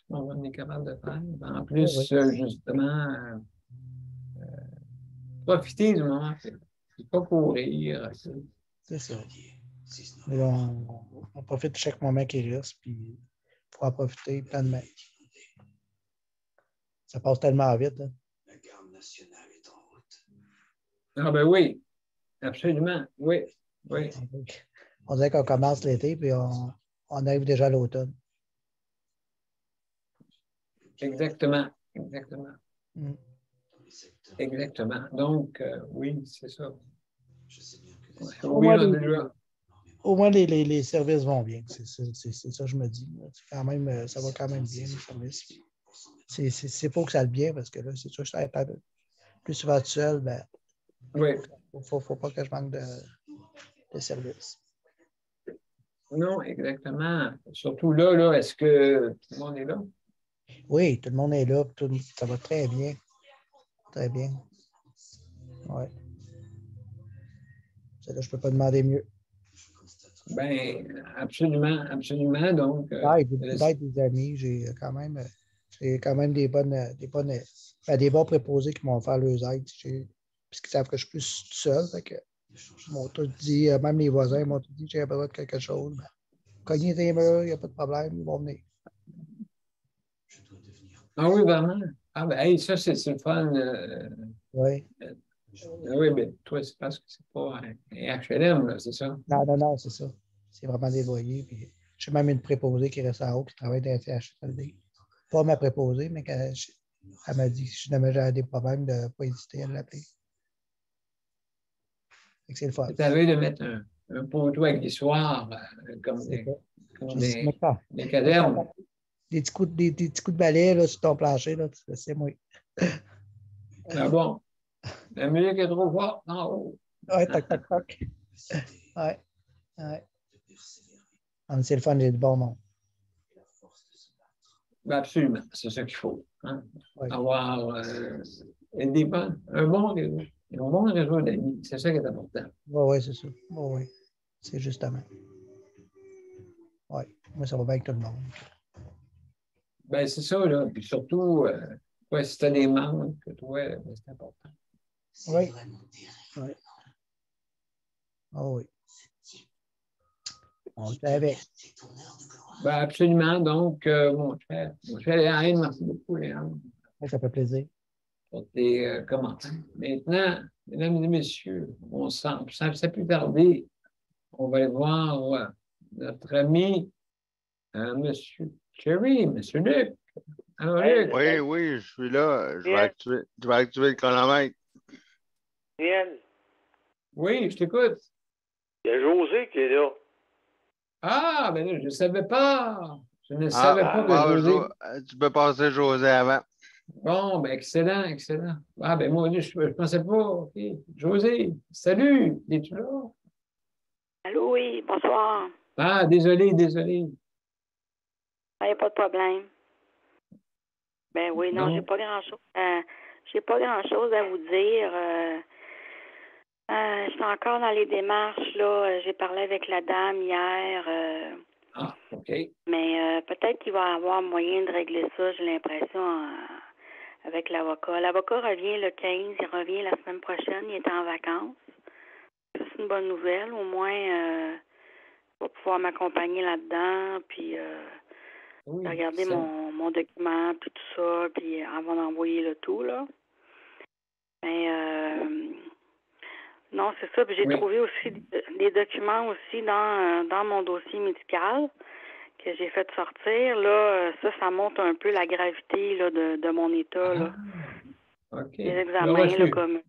qu'on est capable de faire. En plus, justement, profiter du moment. C'est pas courir. C'est ça. Mais là, on profite de chaque moment qui reste, puis il faut en profiter pleinement. Ça passe tellement vite. Hein. La garde nationale est en route. Ah ben oui, absolument. Oui. On dirait qu'on commence l'été, puis on arrive déjà à l'automne. Exactement. Mm. Exactement. Donc, oui, c'est ça. Au moins, les services vont bien. C'est ça que je me dis. Quand même, ça va quand même bien, les services. C'est pour que ça aille bien, parce que là, c'est sûr que je suis plus souvent tout seul, ben, faut pas que je manque de services. Non, exactement. Surtout là, est-ce que tout le monde est là? Oui, tout le monde est là. Ça va très bien. Très bien. Oui. Là, je ne peux pas demander mieux. Ben, absolument. Donc, d'aide des amis, j'ai quand même des bons préposés qui m'ont offert leurs aides. Puisqu'ils savent que je suis plus tout seul. Fait que, ils m'ont tout dit, même les voisins m'ont tout dit que j'avais besoin de quelque chose. Ben, cognez des murs, il n'y a pas de problème, ils vont venir. Ah oui, vraiment? Ah ben, hey, ça, c'est le fun. Oui. Oui, mais toi, c'est parce que c'est pas un HLM, là, c'est ça? Non, c'est ça. C'est vraiment des loyers. Puis, j'ai même une préposée qui reste en haut qui travaille dans la CHSLD. Pas ma préposée, mais elle m'a dit que si jamais j'avais des problèmes, de ne pas hésiter à l'appeler. C'est le fun. Tu avais de mettre un poteau avec des soirs, comme des casernes. Des petits coups de balai là, sur ton plancher, là, c'est moi. Ah bon? La musique est trop forte en haut. Oui, toc. Ouais. C'est le fun, j'ai du bon monde. Ben absolument, c'est ça qu'il faut. Hein? Oui. Avoir un bon réseau d'amis, c'est ça qui est important. Oui, c'est ça. Oui. C'est justement. Oui, moi, ça va bien avec tout le monde. Ben, c'est ça, là. Puis surtout, si tu as des membres que toi, ben, c'est important. Oui. Oh oui. On le fait avec. Ben, absolument. Donc, mon cher Léane, merci beaucoup, Léane. Ça fait plaisir. Pour tes commentaires. Maintenant, mesdames et messieurs, sans plus tarder, on va aller voir notre ami, monsieur Cherry, monsieur Luc. Alors, Luc. Oui, je suis là. Je vais activer le chronomètre. Yann. Oui, je t'écoute. Il y a José qui est là. Ah, ben là, je ne savais pas. Je ne savais pas que José... Tu peux passer José avant. Bon, ben excellent. Ah, ben moi, je ne pensais pas. OK. José, salut, es-tu là? Allô, oui, bonsoir. Ah, désolé. Il n'y a pas de problème. Ben oui, non, j'ai pas grand-chose. J'ai pas grand-chose à vous dire. Je suis encore dans les démarches, là. J'ai parlé avec la dame hier. OK. Mais peut-être qu'il va y avoir moyen de régler ça, j'ai l'impression, avec l'avocat. L'avocat revient le 15, il revient la semaine prochaine, il est en vacances. C'est une bonne nouvelle, au moins, il va pouvoir m'accompagner là-dedans, puis regarder mon mon document, puis tout ça, puis avant d'envoyer le tout, là. Mais non, c'est ça. Puis j'ai trouvé aussi des documents aussi dans mon dossier médical que j'ai fait sortir. Là, ça montre un peu la gravité là, de mon état. Là. OK. Les examens là, comme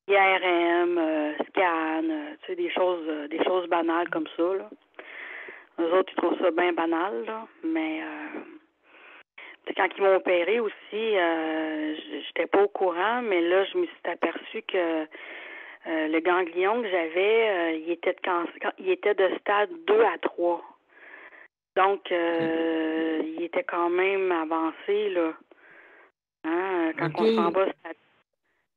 IRM, scan, tu sais, des choses banales comme ça. Là. Eux autres, ils trouvent ça bien banal, là. Mais quand ils m'ont opéré aussi, j'étais pas au courant, mais là, je me suis aperçue que le ganglion que j'avais, il était de stade 2 à 3. Donc, il était quand même avancé, là. Hein? Quand on s'en va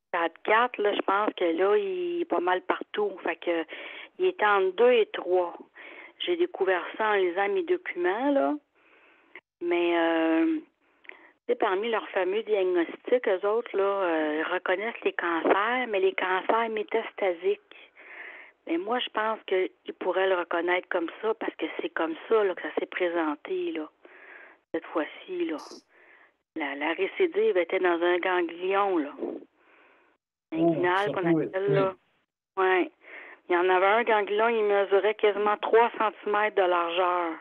stade 4, là, je pense que là, il est pas mal partout. Fait que il était entre 2 et 3. J'ai découvert ça en lisant mes documents, là. Mais, parmi leurs fameux diagnostics, eux autres, là, ils reconnaissent les cancers, mais les cancers métastasiques. Mais moi, je pense qu'ils pourraient le reconnaître comme ça parce que c'est comme ça là, que ça s'est présenté, là, cette fois-ci, là. La récidive était dans un ganglion, là. Inguinal, qu'on appelle, là. Oui. Il y en avait un ganglion, il mesurait quasiment 3 cm de largeur.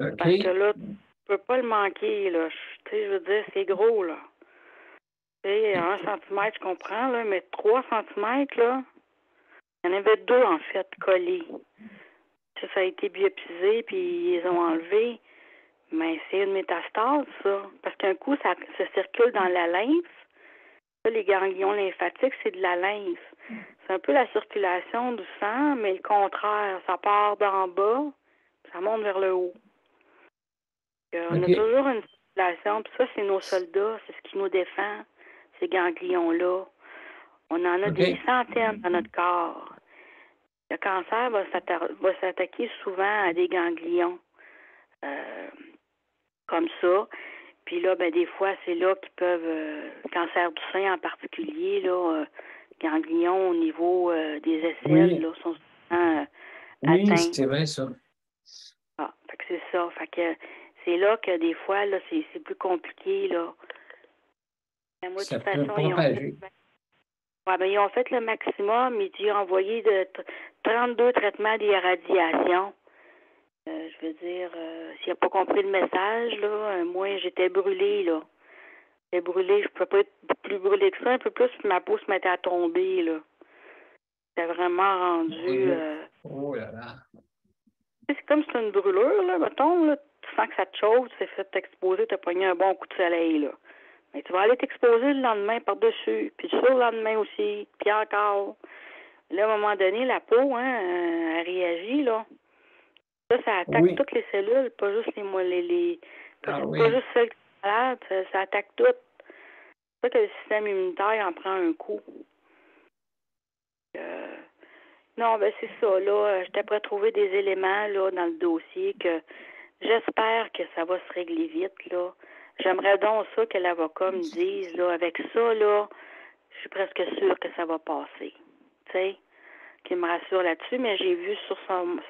OK. Parce que là, tu peux pas le manquer, là. Tu sais, je veux dire, c'est gros, là. Tu sais, 1 cm, je comprends, là, mais 3 cm, là, il y en avait 2, en fait, collés. Ça a été biopsisé, puis ils les ont enlevés. Mais c'est une métastase, ça. Parce qu'un coup, ça circule dans la lymphe. Là, les ganglions lymphatiques, c'est de la lymphe. C'est un peu la circulation du sang, mais le contraire. Ça part d'en bas, ça monte vers le haut. On a toujours une circulation, puis ça, c'est nos soldats, c'est ce qui nous défend, ces ganglions-là. On en a des centaines dans notre corps. Le cancer va s'attaquer souvent à des ganglions comme ça. Puis là, ben des fois, c'est là qu'ils peuvent, cancer du sein en particulier, là, ganglions au niveau des aisselles, là, sont souvent atteints. Oui, c'est vrai, ça. Ah, fait que c'est ça. Fait que c'est là que des fois, là, c'est plus compliqué, là. Mais moi, de toute façon, ils ont fait le maximum. Ils ont envoyé 32 traitements d'irradiation. Je veux dire, s'il n'a pas compris le message, là, moi, j'étais brûlée, là. J'étais brûlée, je ne pouvais pas être plus brûlée que ça, un peu plus, puis ma peau se mettait à tomber, là. C'était vraiment rendu... Oh là là! C'est comme si c'était une brûlure, là, mettons, là. Tu sens que ça te chauffe, tu t'es fait t'exposer, tu as pogné un bon coup de soleil, là. Mais tu vas aller t'exposer le lendemain par-dessus, puis le lendemain aussi, puis encore. Là, à un moment donné, la peau, hein, elle réagit, là. Ça attaque toutes les cellules, pas juste pas juste celles qui sont malades, ça attaque toutes. C'est ça que le système immunitaire en prend un coup. Non, ben c'est ça, là, j'étais prêt à trouver des éléments, là, dans le dossier que j'espère que ça va se régler vite, là. J'aimerais donc ça que l'avocat me dise, là, avec ça, là, je suis presque sûre que ça va passer. Tu sais? Qu'il me rassure là-dessus, mais j'ai vu sur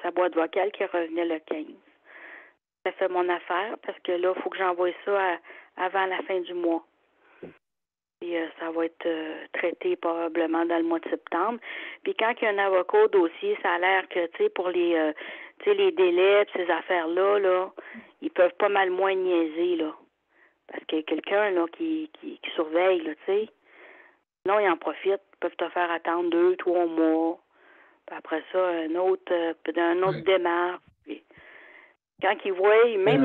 sa boîte vocale qu'il revenait le 15. Ça fait mon affaire parce que là, il faut que j'envoie ça avant la fin du mois. Et ça va être traité probablement dans le mois de septembre. Puis quand il y a un avocat au dossier, ça a l'air que, tu sais, pour les délais, ces affaires-là, là, ils peuvent pas mal moins niaiser, là. Parce qu'il y a quelqu'un, là, qui surveille, là, tu sais. Non, ils en profitent. Ils peuvent te faire attendre 2, 3 mois. Puis après ça, un autre démarche. Puis quand ils voient, même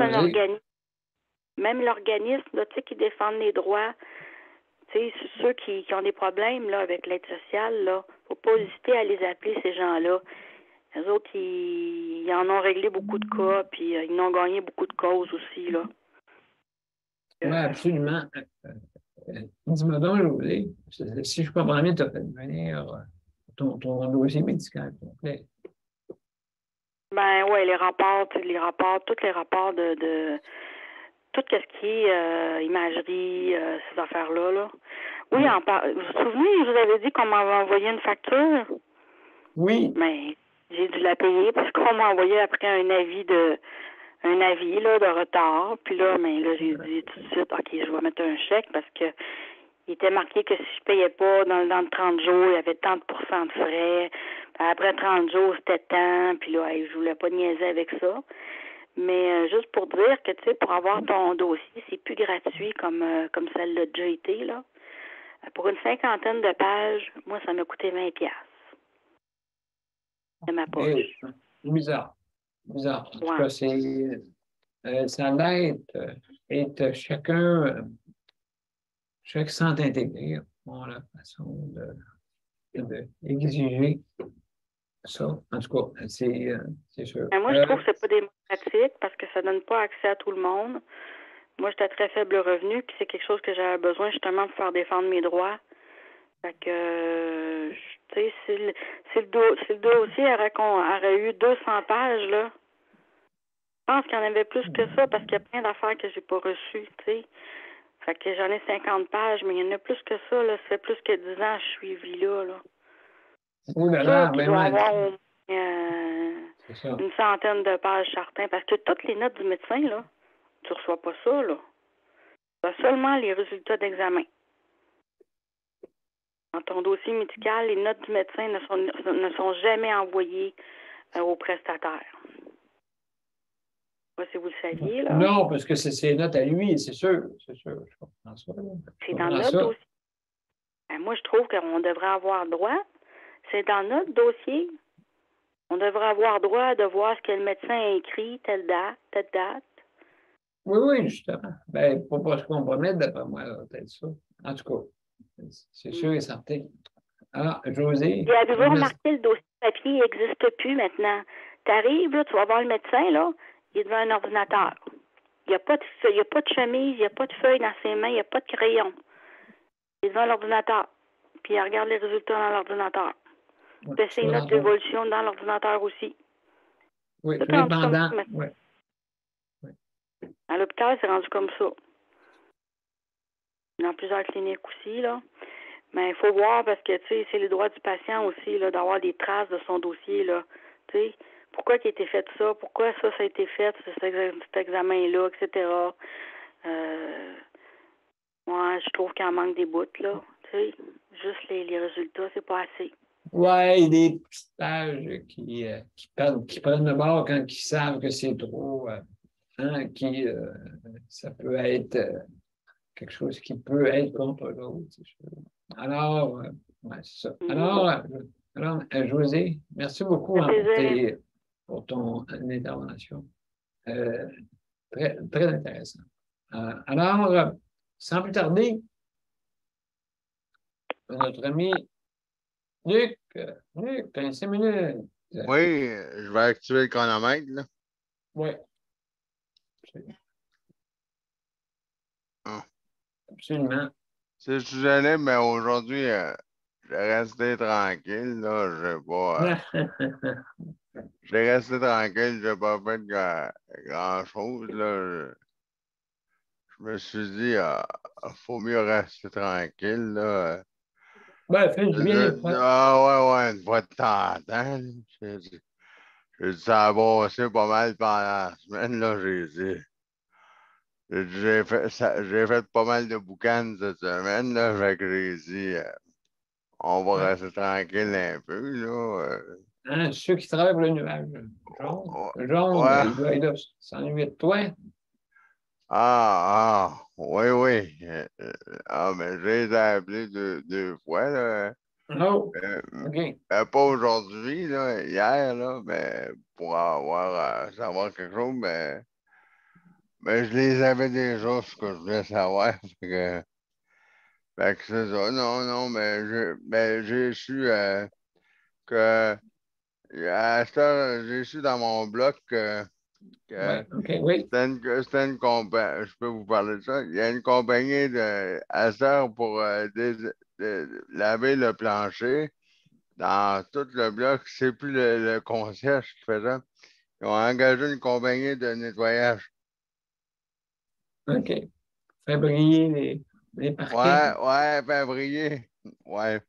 l'organisme, là, tu sais, qui défendent les droits, tu sais, ceux qui ont des problèmes, là, avec l'aide sociale, là, faut pas hésiter à les appeler, ces gens-là. Les autres, ils en ont réglé beaucoup de cas, puis ils ont gagné beaucoup de causes aussi, là. Oui, absolument. Dis-moi donc, José, si je comprends bien, tu as fait venir ton dossier médical complet. Ben oui, tous les rapports de tout ce qui est imagerie, ces affaires-là, là. Oui, vous vous souvenez, je vous avais dit qu'on m'avait envoyé une facture? Oui. Mais j'ai dû la payer parce qu'on m'a envoyé après un avis un avis là, de retard. Puis là, ben, là j'ai dit tout de suite, OK, je vais mettre un chèque parce que il était marqué que si je payais pas dans le 30 jours, il y avait tant de pourcents de frais. Puis après 30 jours, c'était tant. Puis là, je voulais pas niaiser avec ça. Mais juste pour dire que, tu sais, pour avoir ton dossier, c'est plus gratuit comme ça l'a déjà été, là. Pour une 50aine de pages, moi, ça m'a coûté 20$. De ma poche. C'est bizarre. Bizarre. En tout Ouais. cas, ça a l'air être chacun sans intégrer la façon d'exiger ça. En tout cas, c'est sûr. Moi, je trouve que c'est pas démocratique parce que ça donne pas accès à tout le monde. Moi, j'étais à très faible revenu, puis c'est quelque chose que j'avais besoin justement pour faire défendre mes droits. Fait que, tu sais, si le dossier aurait eu 200 pages, là, je pense qu'il y en avait plus que ça parce qu'il y a plein d'affaires que j'ai pas reçues, tu sais. Fait que j'en ai 50 pages, mais il y en a plus que ça, là. Ça fait plus que 10 ans que je suis suivie là. Oui, là, il doit avoir au moins une centaine de pages certains, parce que toutes les notes du médecin, là, tu reçois pas ça, là. Tu as seulement les résultats d'examen. Dans ton dossier médical, les notes du médecin ne sont jamais envoyées au prestataire. Je ne sais pas si vous le saviez, là. Non, parce que c'est ses notes à lui, c'est sûr. C'est sûr, je comprends ça. C'est dans notre dossier. Ben, moi, je trouve qu'on devrait avoir droit. C'est dans notre dossier. On devrait avoir droit de voir ce que le médecin a écrit, telle date. Oui, justement. Ben, pour pas se compromettre, d'après moi, peut-être ça. En tout cas, c'est sûr et certain. Alors, Josée. Et avez-vous remarqué, le dossier papier n'existe plus maintenant. Tu arrives, là, tu vas voir le médecin, là, il est devant un ordinateur. Il n'y a pas de chemise, il n'y a pas de feuille dans ses mains, il n'y a pas de crayon. Il est devant l'ordinateur. Puis il regarde les résultats dans l'ordinateur. Il fait ses notes d'évolution dans l'ordinateur aussi. Oui, indépendant. Oui. À l'hôpital, c'est rendu comme ça. Dans plusieurs cliniques aussi, là. Mais il faut voir parce que, tu sais, c'est le droit du patient aussi, là, d'avoir des traces de son dossier, là. Tu sais, pourquoi il a été fait ça? Pourquoi ça a été fait, cet examen-là, etc. Moi, je trouve qu'il en manque des bouts, là. Tu sais, juste les résultats, c'est pas assez. Oui, des petites pages qui prennent le bord quand ils savent que c'est trop, ça peut être quelque chose qui peut être contre l'autre. Alors, c'est ça. Alors, Josée, merci beaucoup pour ton intervention. Très, très intéressant. Alors, sans plus tarder, notre ami Luc, tu as 5 minutes. Oui, je vais activer le chronomètre, là. Oui. Absolument. Si je suis gêné, mais aujourd'hui, je vais rester tranquille, là. Je vais pas. Je vais rester tranquille, je n'ai pas fait grand-chose, là. Je me suis dit, il faut mieux rester tranquille, là. Ben, fais du bien. Ouais, une fois de temps en temps. J'ai dit, ça a bossé pas mal pendant la semaine, là, j'ai fait pas mal de boucanes cette semaine, là, fait que j'ai dit, on va rester tranquille un peu, là. Ceux qui travaillent pour le nuage jaune, il doit s'ennuyer de toi. Oui. Mais j'ai appelé deux fois, là. Oh, OK. Pas aujourd'hui, là, hier, là, mais pour savoir quelque chose, mais je les avais déjà, ce que je voulais savoir. Fait que c'est ça. Non, mais j'ai su que à cette heure, j'ai su dans mon blog que c'était une compagnie, je peux vous parler de ça. Il y a une compagnie à cette heure pour laver le plancher. Dans tout le bloc, c'est plus le concierge qui fait ça. Ils ont engagé une compagnie de nettoyage. OK. Fait briller les parquets. Ouais, fait briller. Ouais.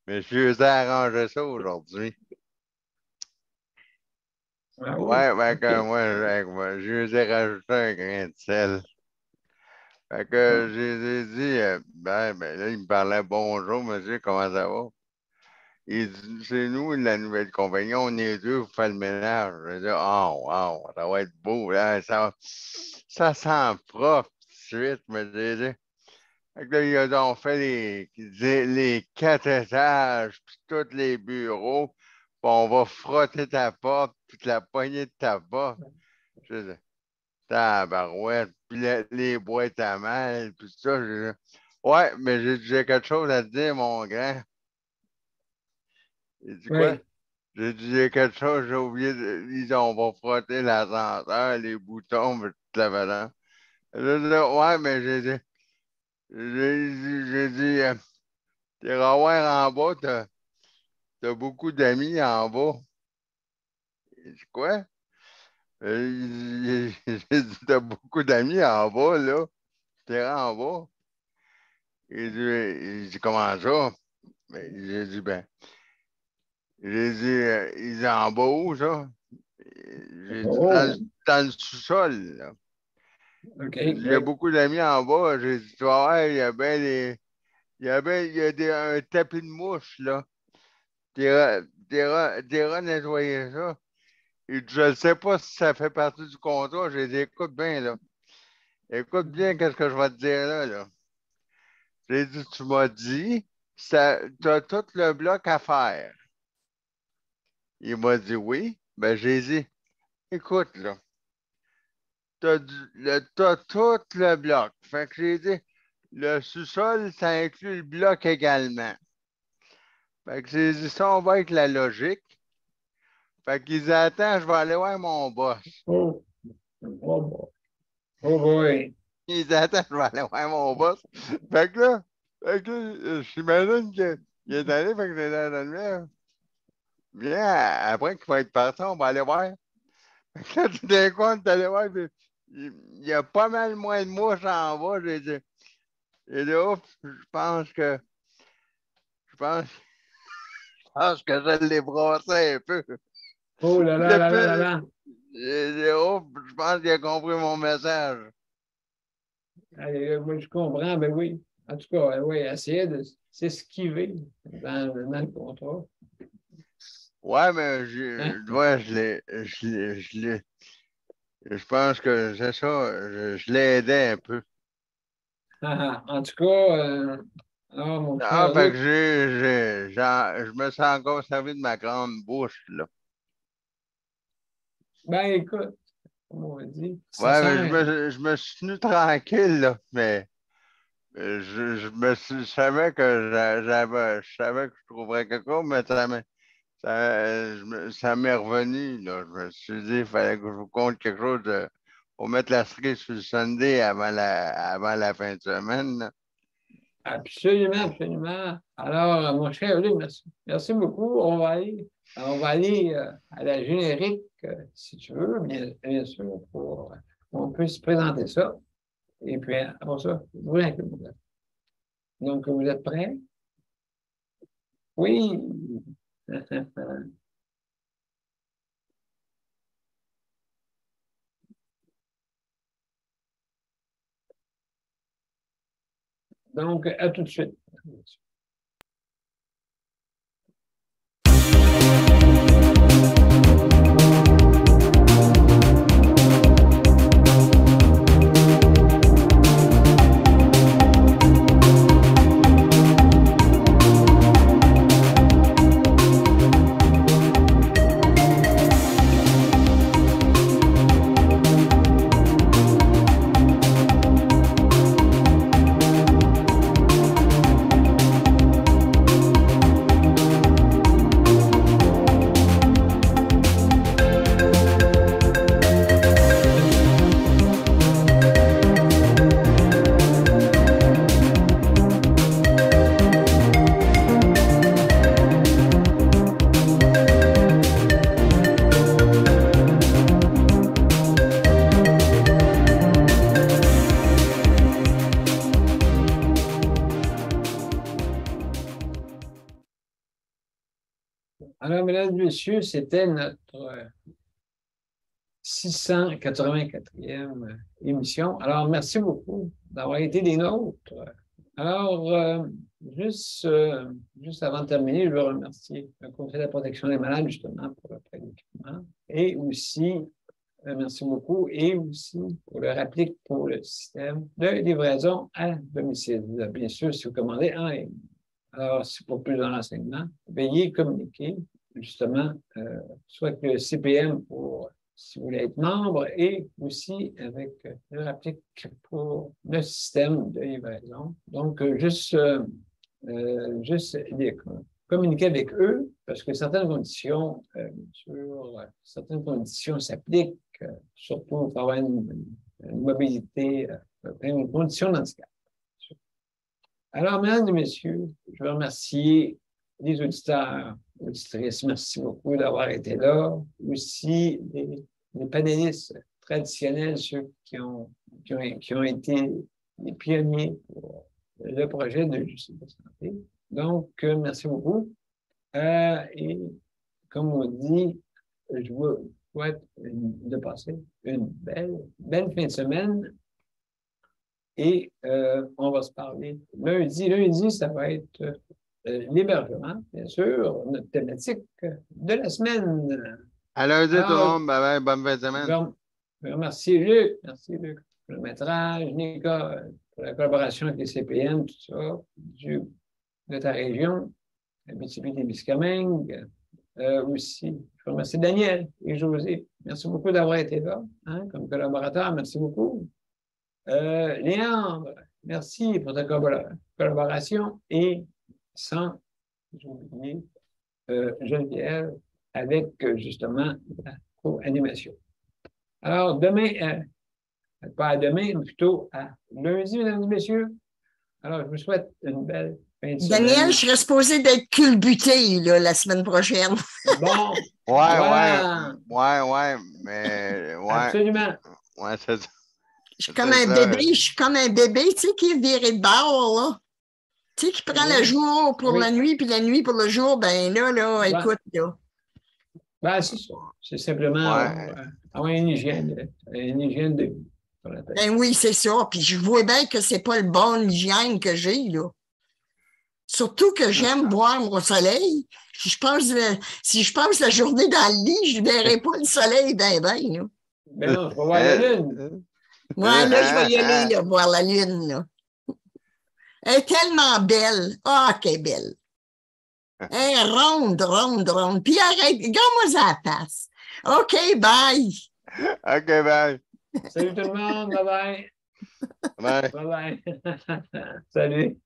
Mais je suis arrangé ça aujourd'hui. Ah oui. Ouais, ben que OK. moi, je lui ai rajouté un grain de sel. Fait que j'ai dit, ben là, il me parlait bonjour, monsieur, comment ça va? Il dit, c'est nous, la nouvelle compagnie, on est deux pour faire le ménage. J'ai dit, oh, wow, ça va être beau, là, ça sent propre tout de suite, mais j'ai dit. Fait que là, ils ont fait les 4 étages, puis tous les bureaux, puis on va frotter ta porte, puis la poignée de ta porte. J'ai dit, tabarouette, puis les boîtes à mal, puis ça. J'ai dit, ouais, mais j'ai quelque chose à te dire, mon grand. Il dit quoi? Oui. J'ai dit, j'ai quelque chose, j'ai oublié. Ils dit, on va frotter l'ascenseur, les boutons, puis toute la valeur. J'ai dit, ouais, mais j'ai dit, t'es voir en bas, t'as beaucoup d'amis en bas. Il dit, quoi? J'ai dit, t'as beaucoup d'amis en bas, là. T'es en bas. Il dit, comment ça? Ben, j'ai dit, il dit, en bas où, ça? J'ai dit, Oh, dans le sous-sol, là. OK. J'ai dit, il y a beaucoup d'amis en bas. J'ai dit, tu vas voir, il y a bien il y a un tapis de mouche, là. T'iras nettoyer ça. Je ne sais pas si ça fait partie du contrat. J'ai dit, écoute bien, là. Écoute bien qu'est-ce que je vais te dire là, là. J'ai dit, tu m'as dit, tu as tout le bloc à faire. Il m'a dit oui. Ben, j'ai dit, écoute, là, t'as tout le bloc. Fait que j'ai dit, le sous-sol, ça inclut le bloc également. Fait que j'ai dit, ça, on va avec la logique. Fait qu'ils disent, attends, je vais aller voir mon boss. Oh, oh, boy. Oh boy. Ils disent, attends, je vais aller voir mon boss. Fait que là, j'imagine qu'il est allé, fait que j'ai dans le mien. Bien, après qu'il va être parti, on va aller voir. Fait que là, tout d'un coup, on est allé voir, puis il y a pas mal moins de mouches en bas. J'ai dit, ouf, je pense, je pense que je l'ai brassé un peu. Oh là là là là là là. J'ai dit, ouf, je pense qu'il a compris mon message. Allez, moi, je comprends, ben oui. En tout cas, oui, essayer de s'esquiver dans le contrat. Ouais, mais Hein? je pense que c'est ça, je l'ai aidé un peu. En tout cas, alors, mon Ah, cher fait que Luc, je me suis encore servi de ma grande bouche, là. ben écoute, comme on dit, ça Ouais, mais sert. je me suis tenu tranquille, là, mais je savais que je savais que je trouverais quelque chose, mais ça m'est revenu, là. Je me suis dit, il fallait que je vous compte quelque chose pour mettre la cerise sur le Sunday avant la fin de semaine, là. Absolument, absolument. Alors, mon cher Luc, merci. Merci beaucoup. On va aller à la générique, si tu veux, bien sûr, pour on peut se présenter ça. Et puis, après ça, vous inquiétez. Donc, vous êtes prêts? Oui. Donc, à tout de suite. Alors, mesdames et messieurs, c'était notre 684e émission. Alors, merci beaucoup d'avoir été des nôtres. Alors, juste avant de terminer, je veux remercier le Conseil de la protection des malades, justement, pour le prêt d'équipement. Et aussi, merci beaucoup, et aussi pour le réplique pour le système de livraison à domicile. Bien sûr, si vous commandez en ligne. Alors, c'est pour plus de renseignements, veuillez communiquer, justement, soit avec le CPM pour si vous voulez être membre, et aussi avec le réplique pour le système de livraison. Donc, juste communiquer avec eux, parce que certaines conditions, certaines conditions s'appliquent, surtout pour avoir une mobilité, une condition d'handicap. Alors, mesdames et messieurs, je veux remercier les auditeurs, auditrices, merci beaucoup d'avoir été là. Aussi, les panélistes traditionnels, ceux qui ont été les pionniers pour le projet de justice de santé. Donc, merci beaucoup. Et comme on dit, je vous souhaite de passer une belle fin de semaine. Et on va se parler lundi. Lundi, ça va être l'hébergement, bien sûr, notre thématique de la semaine. À lundi, tout le monde. Bye bye, bonne fin de semaine. Je remercie Luc. Merci, Luc, pour le métrage. Nika, pour la collaboration avec les CPM, tout ça, de ta région, Abitibi-Témiscamingue. Aussi, je remercie Daniel et José. Merci beaucoup d'avoir été là, hein, comme collaborateur. Merci beaucoup. Léandre, merci pour ta collaboration et sans oublier Geneviève avec justement la co-animation. Alors, demain, pas à demain, mais plutôt à lundi, mesdames et messieurs. Alors, je vous souhaite une belle fin de semaine. Daniel, je serais supposé d'être culbuté là, la semaine prochaine. Bon. Ouais, mais. Ouais. Absolument. Ouais, c'est ça. Je suis comme un bébé, tu sais, qui est viré de bord, là. Tu sais, qui prend le jour pour la nuit, puis la nuit pour le jour, ben là, écoute, là. Ben, c'est ça. C'est simplement avoir une hygiène de vie. Ben oui, c'est ça. Puis je vois bien que c'est pas le bon hygiène que j'ai, là. Surtout que j'aime boire au soleil. Si je passe la journée dans le lit, je ne verrai pas le soleil ben, là. Ben non, je vais voir la lune. Ouais, là, je vais y aller, là, voir la lune, là. Elle est tellement belle. Ah, qu'elle est belle. Elle est ronde. Puis arrête, regarde-moi ça la face. OK, bye. OK, bye. Salut tout le monde, bye-bye. Bye. Bye-bye. Salut.